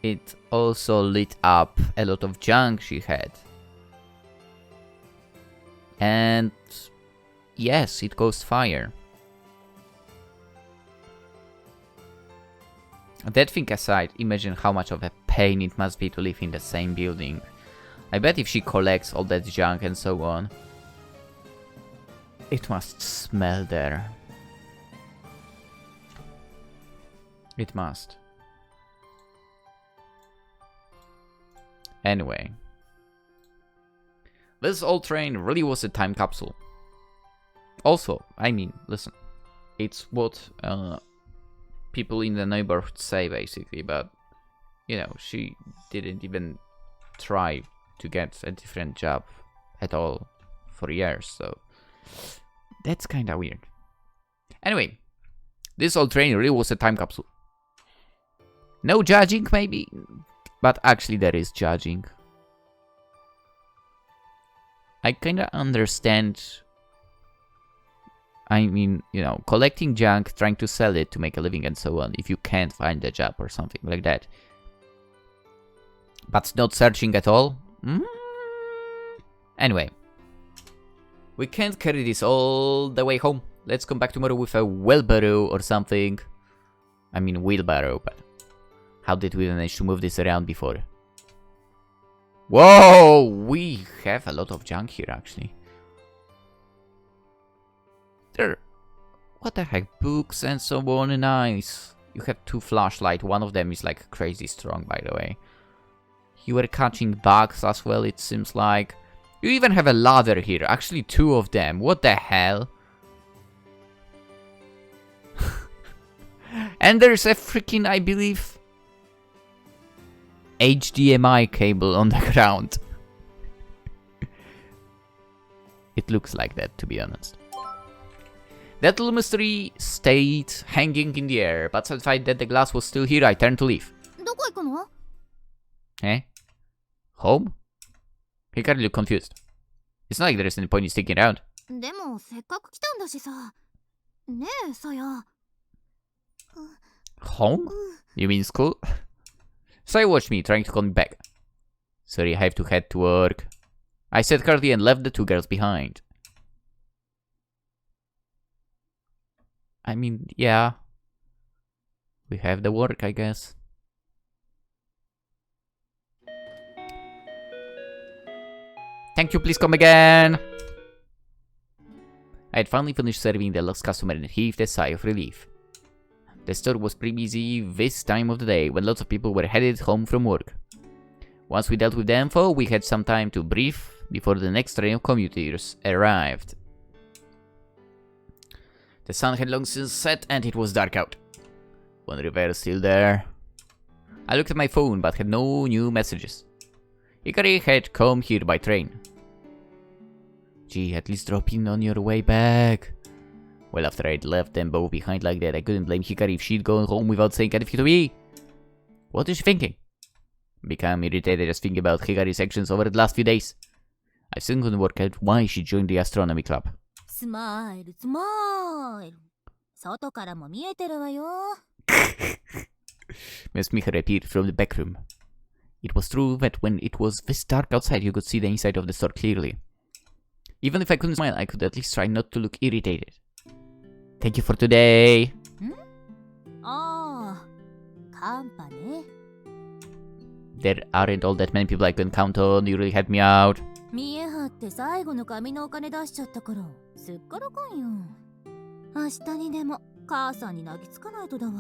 it also lit up a lot of junk she had. And yes, it caused fire. That thing aside, imagine how much of a pain it must be to live in the same building. I bet if she collects all that junk and so on, it must smell there. It must. Anyway. This old train really was a time capsule. Also, I mean, listen. It's what people in the neighborhood say, basically, but, you know, she didn't even try to get a different job at all for years, so that's kinda weird. Anyway, this old train really was a time capsule. No judging, maybe, but actually there is judging. I kinda understand. I mean, you know, collecting junk, trying to sell it to make a living and so on, if you can't find a job or something like that. But not searching at all? Anyway. We can't carry this all the way home. Let's come back tomorrow with a wheelbarrow or something. I mean wheelbarrow, but... How did we manage to move this around before? Whoa! We have a lot of junk here, actually. There... What the heck? Books and so on, nice. You have 2 flashlights. One of them is like crazy strong, by the way. You were catching bugs as well, it seems like. You even have a ladder here. Actually, 2 of them. What the hell? And there's a freaking, I believe, HDMI cable on the ground. It looks like that, to be honest. That little mystery stayed hanging in the air, but satisfied that the glass was still here, I turned to leave. どこ行くの？ Eh? Home? Hikari looked confused. It's not like there is any point in sticking around. でもせっかく来たんだしさ。ねえ、さや。Home? You mean school? Saya watched me, trying to call me back. Sorry, I have to head to work. I said curtly and left the 2 girls behind. I mean, yeah. We have the work, I guess. Thank you, please come again! I had finally finished serving the last customer and heaved a sigh of relief. The store was pretty busy this time of the day, when lots of people were headed home from work. Once we dealt with the info, we had some time to breathe before the next train of commuters arrived. The sun had long since set and it was dark out. One river still there. I looked at my phone but had no new messages. Hikari had come here by train. Gee, at least drop in on your way back. Well, after I'd left them both behind like that, I couldn't blame Hikari if she'd gone home without saying anything to me. What is she thinking? Become irritated just thinking about Hikari's actions over the last few days. I still couldn't work out why she joined the astronomy club. スマイル、スマイル。外からも見えてるわよ。Miss Mikhail appeared from the back room. It was true that when it was this dark outside, you could see the inside of the store clearly. Even if I couldn't smile, I could at least try not to look irritated. Thank you for today. ああ、カンパね。There aren't all that many people I can count on. You really helped me out. 見え張って最後の紙のお金出しちゃったから、すっからかんよ。明日にでも母さんに泣きつかないとだわ。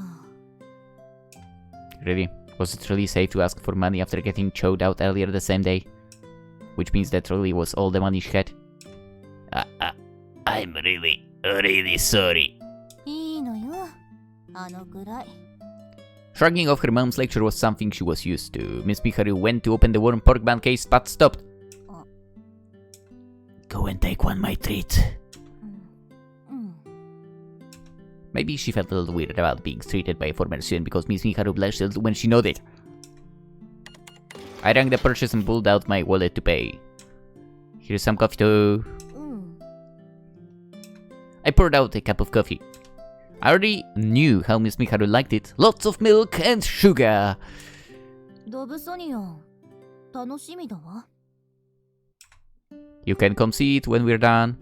Really? Was it really safe to ask for money after getting chowed out earlier the same day? Which means that really was all the money she had. I'm really sorry. いいのよ。あのくらい。Shrugging off her mom's lecture was something she was used to. Miss Mikharu went to open the warm pork bun case but stopped. Go and take one, my treat. Maybe she felt a little weird about being treated by a former student because Miss Mikharu blushed a little when she nodded. I rang the purchase and pulled out my wallet to pay. Here's some coffee too. I poured out a cup of coffee. I already knew how Miss Mikharu liked it. Lots of milk and sugar. ドブソニア、楽しみだわ。You can come see it when we're done.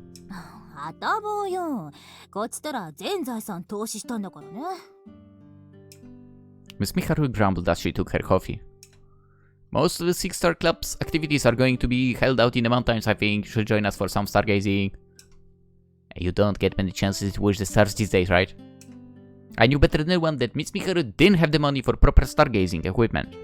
あたぼうよ。こっちとら全財産投資したんだからね。Miss Mikharu grumbled as she took her coffee. Most of the 6-star club's activities are going to be held out in the mountains. I think you should join us for some stargazing. You don't get many chances to watch the stars these days, right? I knew better than anyone that Miss Mikharu didn't have the money for proper stargazing equipment.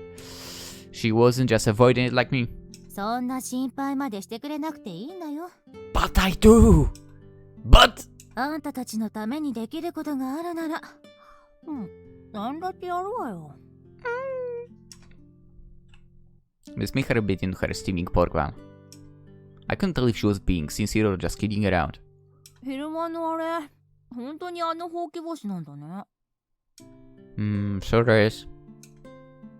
She wasn't just avoiding it like me. そんな心配までしてくれなくていいんだよ。But I do! But! あんたたちのためにできることがあるなら、なんだってやるわよ。Miss Mikharu bit into her steaming pork bun. I couldn't tell if she was being sincere or just kidding around. 昼間のあれ、本当にあのほうき星なんだね。Sure is.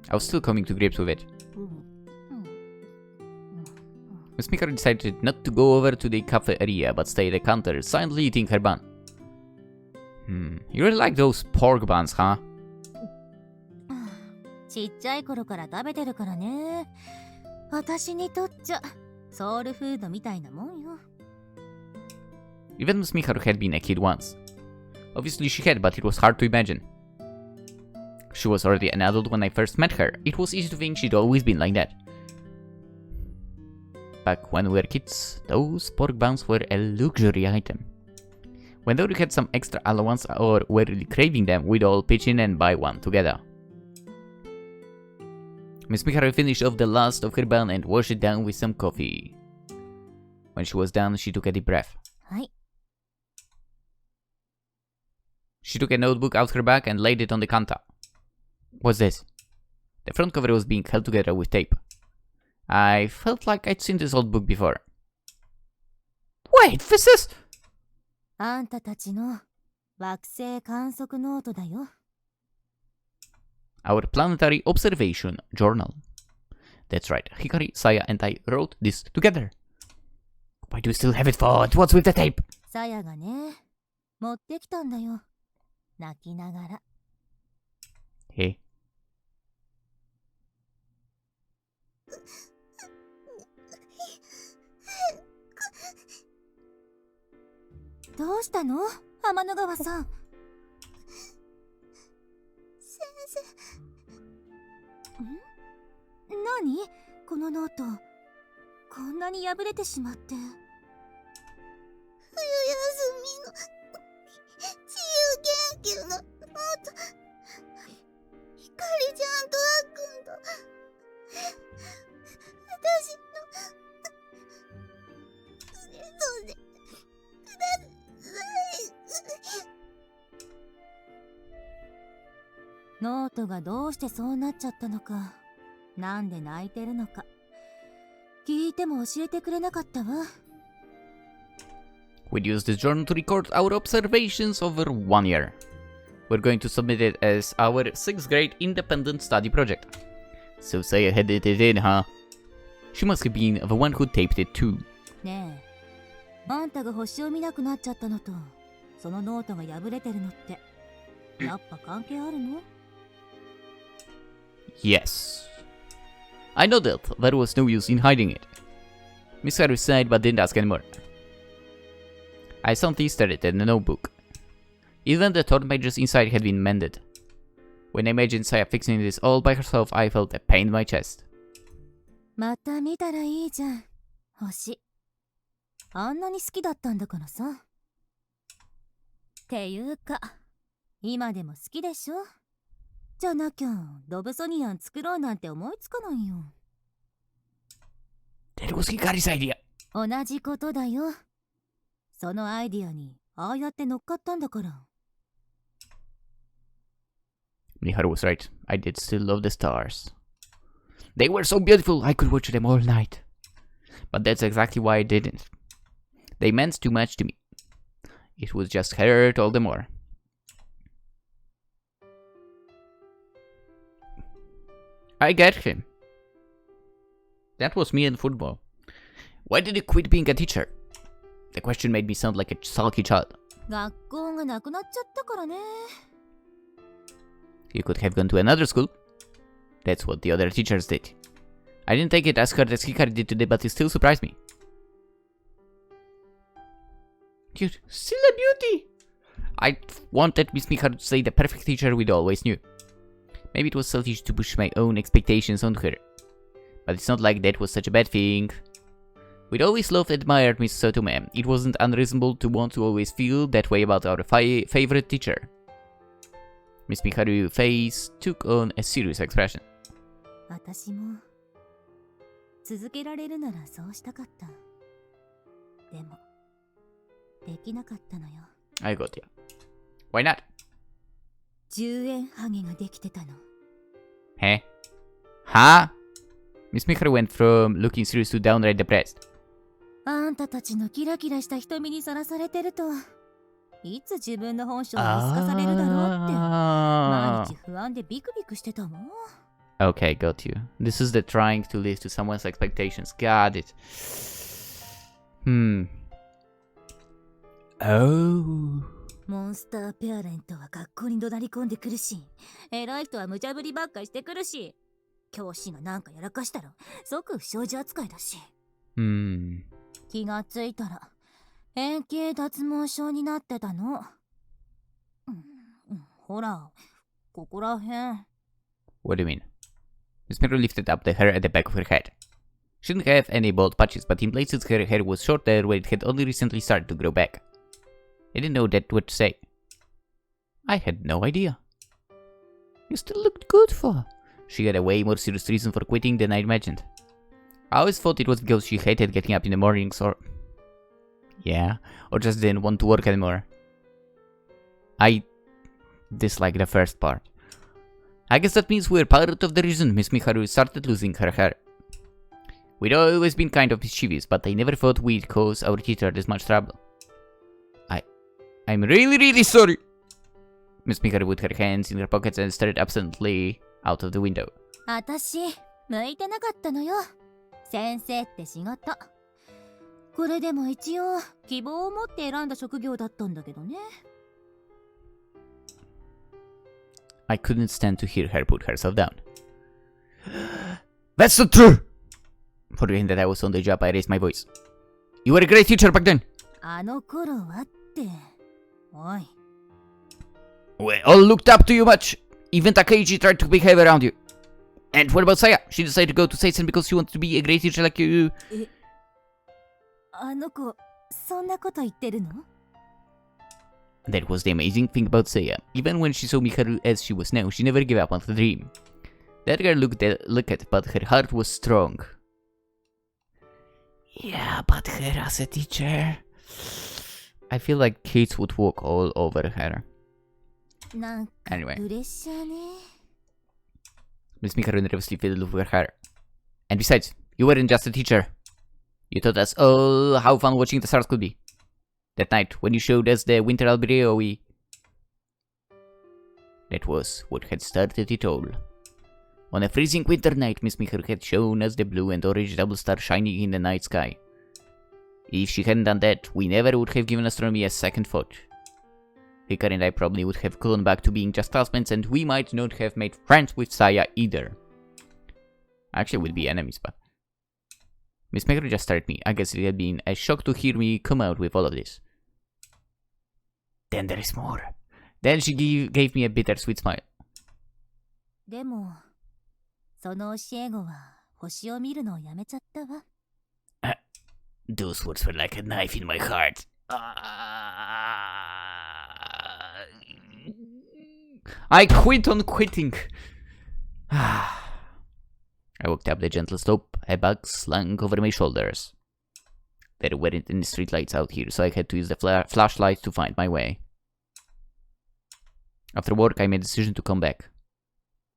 I was still coming to grips with it. Miss Mikharu decided not to go over to the cafe area but stay at the counter, silently eating her bun. You really like those pork buns, huh? ちっちゃい頃から食べてるからね。私にとっちゃソウルフードみたいなもんよ。Even Miss Mikharu had been a kid once. Obviously she had, but it was hard to imagine. She was already an adult when I first met her. It was easy to think she'd always been like that. Back when we were kids, those pork buns were a luxury item. Whenever we had some extra allowance or were really craving them, we'd all pitch in and buy one together. Miss Hikari finished off the last of her bun and washed it down with some coffee. When she was done, she took a deep breath. Hi. She took a notebook out her bag and laid it on the counter. What's this? The front cover was being held together with tape. I felt like I'd seen this old book before. Wait, this is... あんたたちの惑星観測ノートだよ。Our planetary observation journal. That's right, Hikari, Saya, and I wrote this together. Why do you still have it for? What's with the tape? さやがね、持ってきたんだよ。泣きながら。Hey. どうしたの天の川さん。先生。何このノート。こんなに破れてしまって。冬休みの自由研究のノート。ひかりちゃんとあっくんと私のそれください。ノートがどうしてそうなっちゃったのか、なんで泣いてるのか、聞いても教えてくれなかったわ。We'd use this journal to record our observations over 1 year. We're going to submit it as our 6th grade independent study project. So Saya headed it in, huh? She must have been the one who taped it too. ねえ、あんたが星を見なくなっちゃったのと、そのノートが破れてるのって、やっぱ関係あるの？ Yes. I know that there was no use in hiding it. Miss Hikari sighed but didn't ask anymore. I silently stared at the notebook. Even the torn pages inside had been mended. When I imagined Saya fixing this all by herself, I felt a pain in my chest. また見たらいいじゃん、星。あんなに好きだったんだからさ。っていうか、今でも好きでしょ？じゃなきゃロブソニアン作ろうなんて思いつかないよ。That was Hikari's idea. 同じことだよ。そのアイディアにああやって乗っかったんだから。Miharu was right. I did still love the stars. They were so beautiful, I could watch them all night. But that's exactly why I didn't. They meant too much to me. It would just hurt all the more. I get him. That was me in football. Why did you quit being a teacher? The question made me sound like a sulky child. 学校がなくなっちゃったからね。You could have gone to another school. That's what the other teachers did. I didn't take it as hard as Hikari did today, but it still surprised me. Dude, still a beauty! I wanted Miss Miharu to say the perfect teacher we always knew. Maybe it was selfish to push my own expectations on her. But it's not like that was such a bad thing. We'd always loved and admired Miss Sotome. It wasn't unreasonable to want to always feel that way about our favorite teacher. Miss Miharu's face took on a serious expression. 私も続けられるならそうしたかった。でもできなかったのよ。I got you. Why not? 10円ハゲができてたの。Huh? Huh? Miss Miharu went from looking serious to downright depressed. あんたたちのキラキラした瞳にさらされてると、いつ自分の本性を見透かされるだろうって毎日不安でビクビクしてたもん。Okay, got you. This is the trying to live to someone's expectations. Got it. Oh. モンスターペアレントは学校に怒鳴り込んでくるし、偉い人は無茶ぶりばっかしてくるし、教師がなんかやらかしたら即不祥事扱いだし。気がついたら円形脱毛症になってたの。ほら、ここらへん。 What do you mean? Miss Miro lifted up the hair at the back of her head. She didn't have any bald patches, but in places her hair was shorter where it had only recently started to grow back. I didn't know what to say. I had no idea. You still looked good for her. She had a way more serious reason for quitting than I imagined. I always thought it was because she hated getting up in the mornings or... Yeah, or just didn't want to work anymore. I dislike the first part. I guess that means we're part of the reason Miss Miharu started losing her hair. We'd always been kind of mischievous, but I never thought we'd cause our teacher this much trouble. I'm really sorry. Miss Miharu put her hands in her pockets and stared absently out of the window. あたし、向いてなかったのよ。先生って仕事。これでも一応、希望を持って選んだ職業だったんだけどね。I couldn't stand to hear her put herself down. That's not true! Forgetting that I was on the job, I raised my voice. You were a great teacher back then! あの頃はって。おい。We all looked up to you much! Even Takeichi tried to behave around you. And what about Saya? She decided to go to Seisen because she wanted to be a great teacher like you. あの子、そんなこと言ってるの？ That was the amazing thing about Saya. Even when she saw Miharu as she was now, she never gave up on the dream. That girl looked at, but her heart was strong. Yeah, but her as a teacher... I feel like kids would walk all over her. なんか Anyway. プレッシャーね。 Miss Miharu nervously fiddled with her hair. And besides, you weren't just a teacher. You taught us all how fun watching the stars could be. That night, when you showed us the winter albireo, That was what had started it all. On a freezing winter night, Miss Miharu had shown us the blue and orange double star shining in the night sky. If she hadn't done that, we never would have given astronomy a second thought. Hikari and I probably would have gone back to being just classmates, and we might not have made friends with Saya either. Actually, we'd be enemies, but... Miss Miharu just stared at me. I guess it had been a shock to hear me come out with all of this. Then there is more. Then she gave me a bittersweet smile. でも、その教え子は星を見るのをやめちゃったわ。Those words were like a knife in my heart. I quit on quitting. I walked up the gentle slope, a bag slung over my shoulders. There weren't any streetlights out here, so I had to use the flashlight to find my way. After work, I made a decision to come back.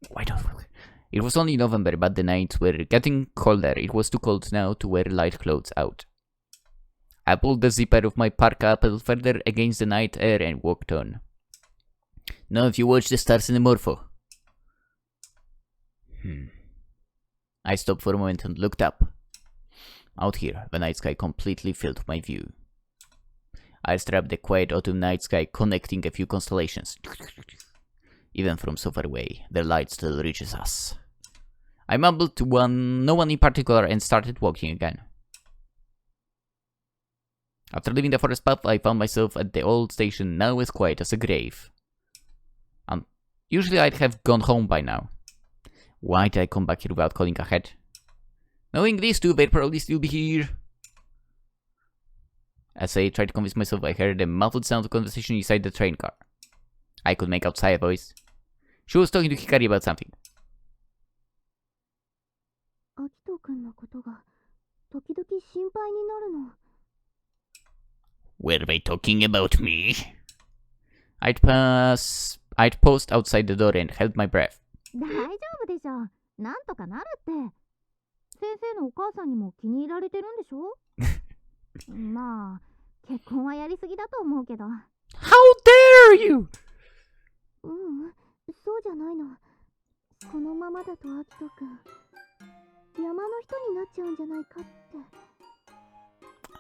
Why don't we? It was only November, but the nights were getting colder. It was too cold now to wear light clothes out. I pulled the zipper of my parka up a little further against the night air and walked on. Now if you watch the stars in the morpho. I stopped for a moment and looked up. Out here, the night sky completely filled my view. I stared at the quiet autumn night sky connecting a few constellations. Even from so far away, their light still reaches us. I mumbled to no one in particular and started walking again. After leaving the forest path, I found myself at the old station, now as quiet as a grave. Usually I'd have gone home by now. Why did I come back here without calling ahead? Knowing these two, they'd probably still be here. As I tried to convince myself, I heard a muffled sound of conversation inside the train car. I could make out Saya voice. She was talking to Hikari about something. アキト君のことが時々心配になるの。Were they talking about me? I'd paused outside the door and held my breath. 大丈夫でしょ。なんとかなるって。先生のお母さんにも気に入られてるんでしょまあ、結婚はやりすぎだと思うけど。How dare you! そうじゃないの。このままだとアキト君、山の人になっちゃうんじゃないかって。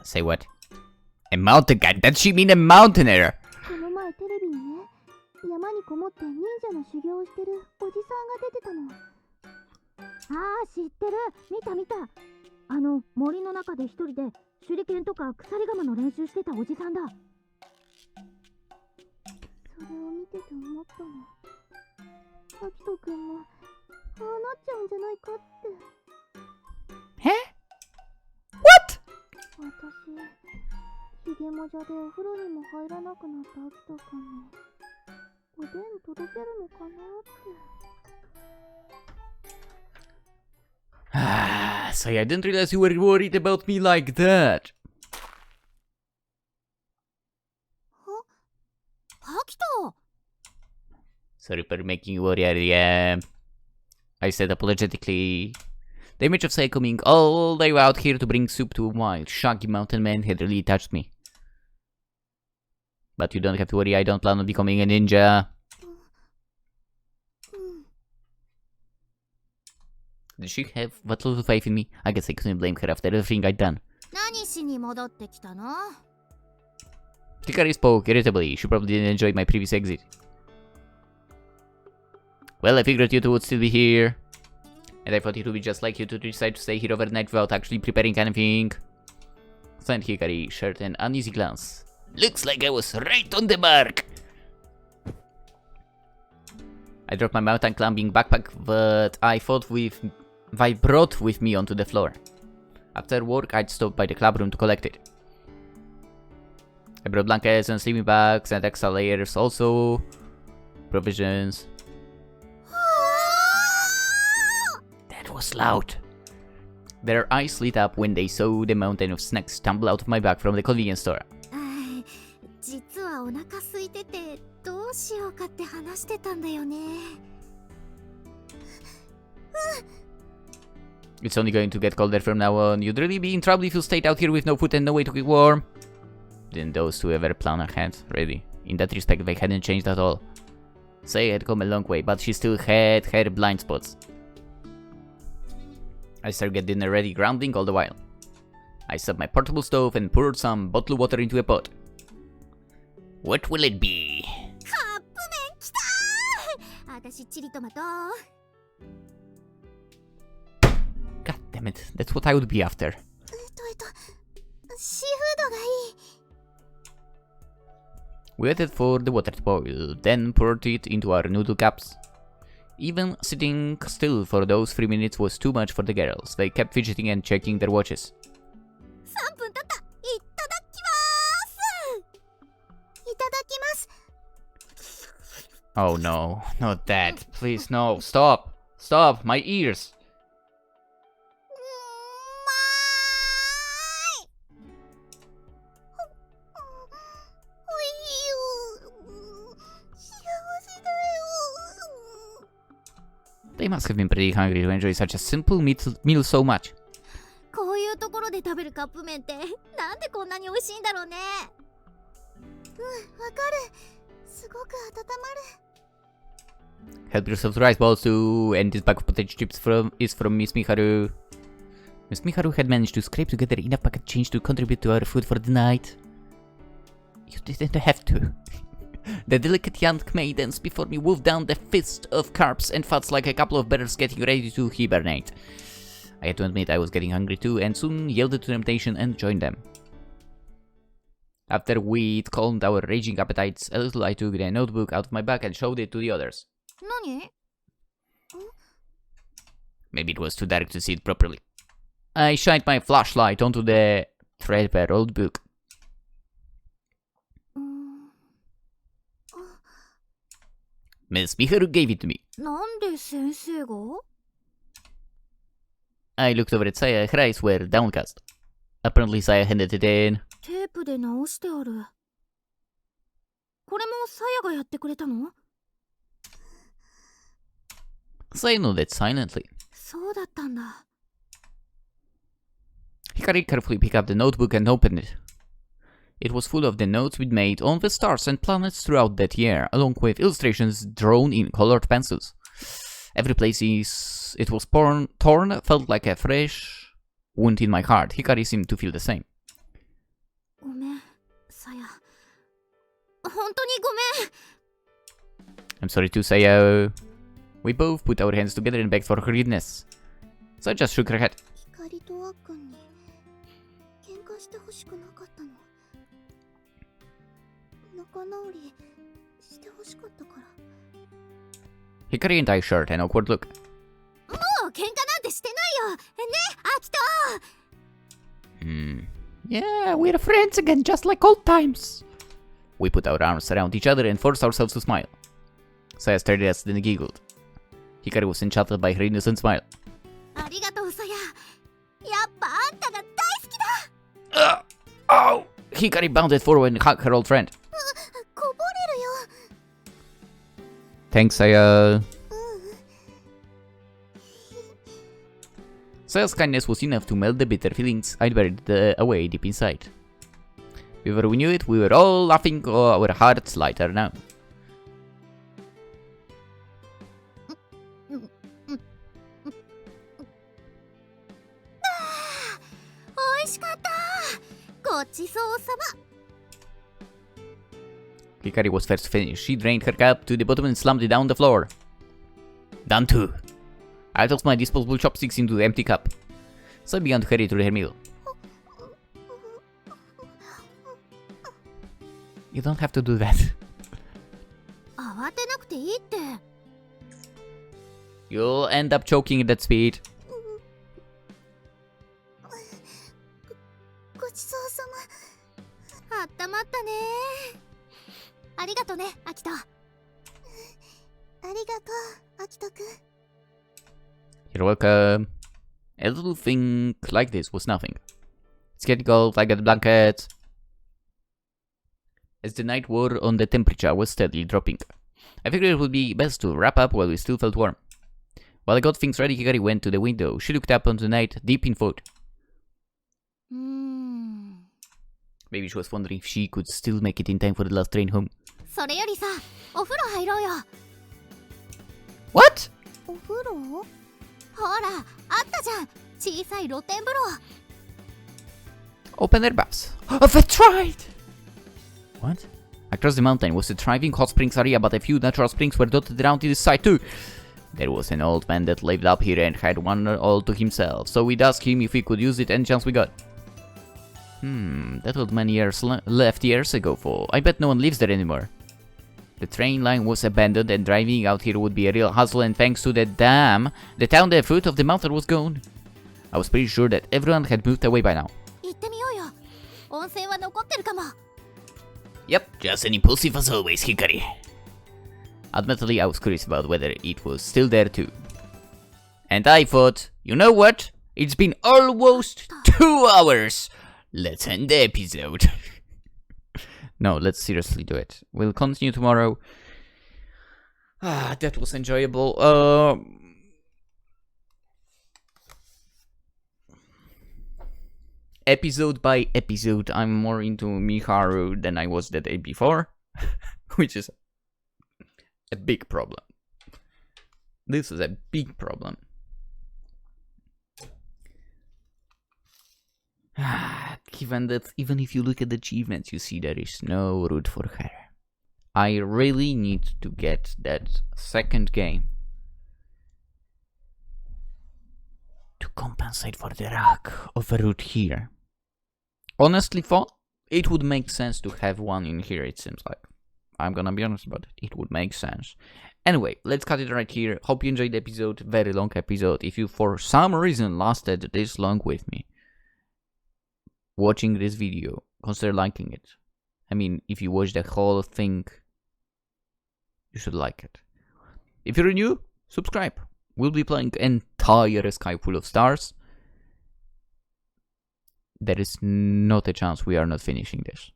Say what? A mountain guy? Does she mean a mountaineer? この前テレビにね、山にこもって忍者の修行をしてるおじさんが出てたの。ああ、知ってる。見た。森の中で一人で手裏剣とか鎖鎌の練習してたおじさんだ。それを見てて思ったの。アキト君もああなっちゃうんじゃないかって。What? 私ヒゲもじゃでお風呂にも入らなくなったアキト君におでん届けるのかなって。Ah, so I didn't realize you were worried about me like that. アキト Sorry for making you worry, I said apologetically. The image of Saya coming all the way out here to bring soup to a wild, shaggy mountain man had really touched me. But you don't have to worry, I don't plan on becoming a ninja. Did she have what little faith in me? I guess I couldn't blame her after everything I'd done. 何しに戻ってきたの Hikari spoke irritably. She probably didn't enjoy my previous exit. Well, I figured you two would still be here. And I thought it would be just like you to decide to stay here overnight without actually preparing anything. Sent Hikari shared an uneasy glance. Looks like I was right on the mark. I dropped my mountain climbing backpack that I brought with me onto the floor. After work, I'd stop by the club room to collect it. I brought blankets and sleeping bags and extra layers, also provisions. That was loud. Their eyes lit up when they saw the mountain of snacks tumble out of my bag from the convenience store. 実はお腹空いててどうしようかって話してたんだよね。It's only going to get colder from now on. You'd really be in trouble if you stayed out here with no food and no way to get warm. Didn't those two ever plan ahead? Really? In that respect, they hadn't changed at all. Say had come a long way, but she still had her blind spots. I started getting dinner ready, grounding all the while. I set my portable stove and poured some bottled water into a pot. What will it be? カップ麺きたー。私チリトマト。God damn it, that's what I would be after. シーフードがいい。We waited for the water to boil, then poured it into our noodle cups. Even sitting still for those 3 minutes was too much for the girls. They kept fidgeting and checking their watches. 3分経った。いただきます。いただきます。Oh no, not that. Please no, stop. Stop, my ears. おいしいよ。幸せだよ。 They must have been pretty hungry to enjoy such a simple meal so much. こういうところで食べるカップ麺ってなんでこんなに美味しいんだろうね。わかる。すごく温まる。 Help yourself to rice balls too, and this bag of potato chips is from Miss Miharu. Miss Miharu had managed to scrape together enough pocket change to contribute to our food for the night. You didn't have to. The delicate young maidens before me wolfed down the fist of carbs and fats like a couple of bears getting ready to hibernate. I had to admit I was getting hungry too, and soon yielded to temptation and joined them. After we'd calmed our raging appetites a little, I took the notebook out of my bag and showed it to the others. 何 Maybe it was too dark to see it properly. I shined my flashlight onto the threadbare old book. Miss Miharu gave it to me. なんで先生が I looked over at Saya. Her eyes were downcast. Apparently Saya handed it in. テープで直してある。これもサヤがやってくれたの Saya nodded silently. そうだったんだ。 Hikari carefully picked up the notebook and opened it. It was full of the notes we'd made on the stars and planets throughout that year, along with illustrations drawn in colored pencils. Every place it was torn felt like a fresh wound in my heart. Hikari seemed to feel the same. ごめん、サヤ。本当にごめん。 I'm sorry too, Saya. We both put our hands together and begged for forgiveness. Saya just shook her head. 光とあっくんに喧嘩してほしくなかったの。仲直りしてほしかったから。Hikari and I shared an awkward look. もう喧嘩なんてしてないよね、アキト。 Yeah, we're friends again, just like old times. We put our arms around each other and forced ourselves to smile. Saya stared at us, then giggled. Hikari was enchanted by her innocent smile. ありがとう、さや。やっぱあんたが大好きだ。Oh! Hikari bounded forward and hugged her old friend. こぼれるよ。 Thanks, Saya. Saya's kindness was enough to melt the bitter feelings I'd buried away deep inside. Before we knew it, we were all laughing, our hearts lighter now. 美味しかった。ごちそうさま。 Hikari was first to finish. She drained her cup to the bottom and slammed it down the floor. Done too. I tossed my disposable chopsticks into the empty cup. So I began to hurry through her meal. You don't have to do that. 慌てなくていいって。 You'll end up choking at that speed. ごちそうさま。あったまったね。ありがとね、アキト。ありがとう、アキトくん。 You're welcome. A little thing like this was nothing. It's getting cold, I got the blanket. As the night wore on, the temperature was steadily dropping. I figured it would be best to wrap up while we still felt warm. While I got things ready, Hikari went to the window. She looked up onto the night, deep in thought. Maybe she was wondering if she could still make it in time for the last train home. それよりさ、お風呂入ろうよ。 What? お風呂？ほら、あったじゃん。小さい露天風呂。 Open air baths. Oh, that's right! What? Across the mountain was a thriving hot springs area, but a few natural springs were dotted around to the side too. There was an old man that lived up here and had one all to himself, so we'd ask him if we could use it any chance we got. That old man left years ago, for I bet no one lives there anymore. The train line was abandoned and driving out here would be a real hassle, and thanks to that dam, the town at the foot of the mountain was gone. I was pretty sure that everyone had moved away by now. 行ってみようよ。温泉は残ってるかも。 Yep, just an impulsive as always, Hikari. Admittedly, I was curious about whether it was still there too. And I thought, you know what? It's been almost 2 hours. Let's end the episode. No, let's seriously do it. We'll continue tomorrow. That was enjoyable. Episode by episode, I'm more into Miharu than I was the day before, which is a big problem. This is a big problem. Given that even if you look at the achievements, you see there is no route for her. I really need to get that second game to compensate for the lack of a route here. Honestly thought, it would make sense to have one in here, it seems like. I'm gonna be honest about it. It would make sense. Anyway, let's cut it right here. Hope you enjoyed the episode. Very long episode. If you for some reason lasted this long with me watching this video, consider liking it. I mean, if you watch the whole thing, you should like it. If you're new, subscribe. We'll be playing entire sky full of stars. There is not a chance we are not finishing this.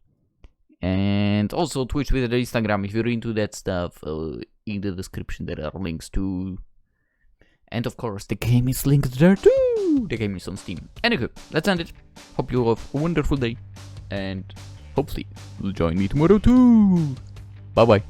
And also Twitch, Twitter, Instagram, if you're into that stuff, in the description there are links to. And of course, the game is linked there too. The game is on Steam. Anywho, let's end it. Hope you have a wonderful day. And hopefully, you'll join me tomorrow too. Bye bye.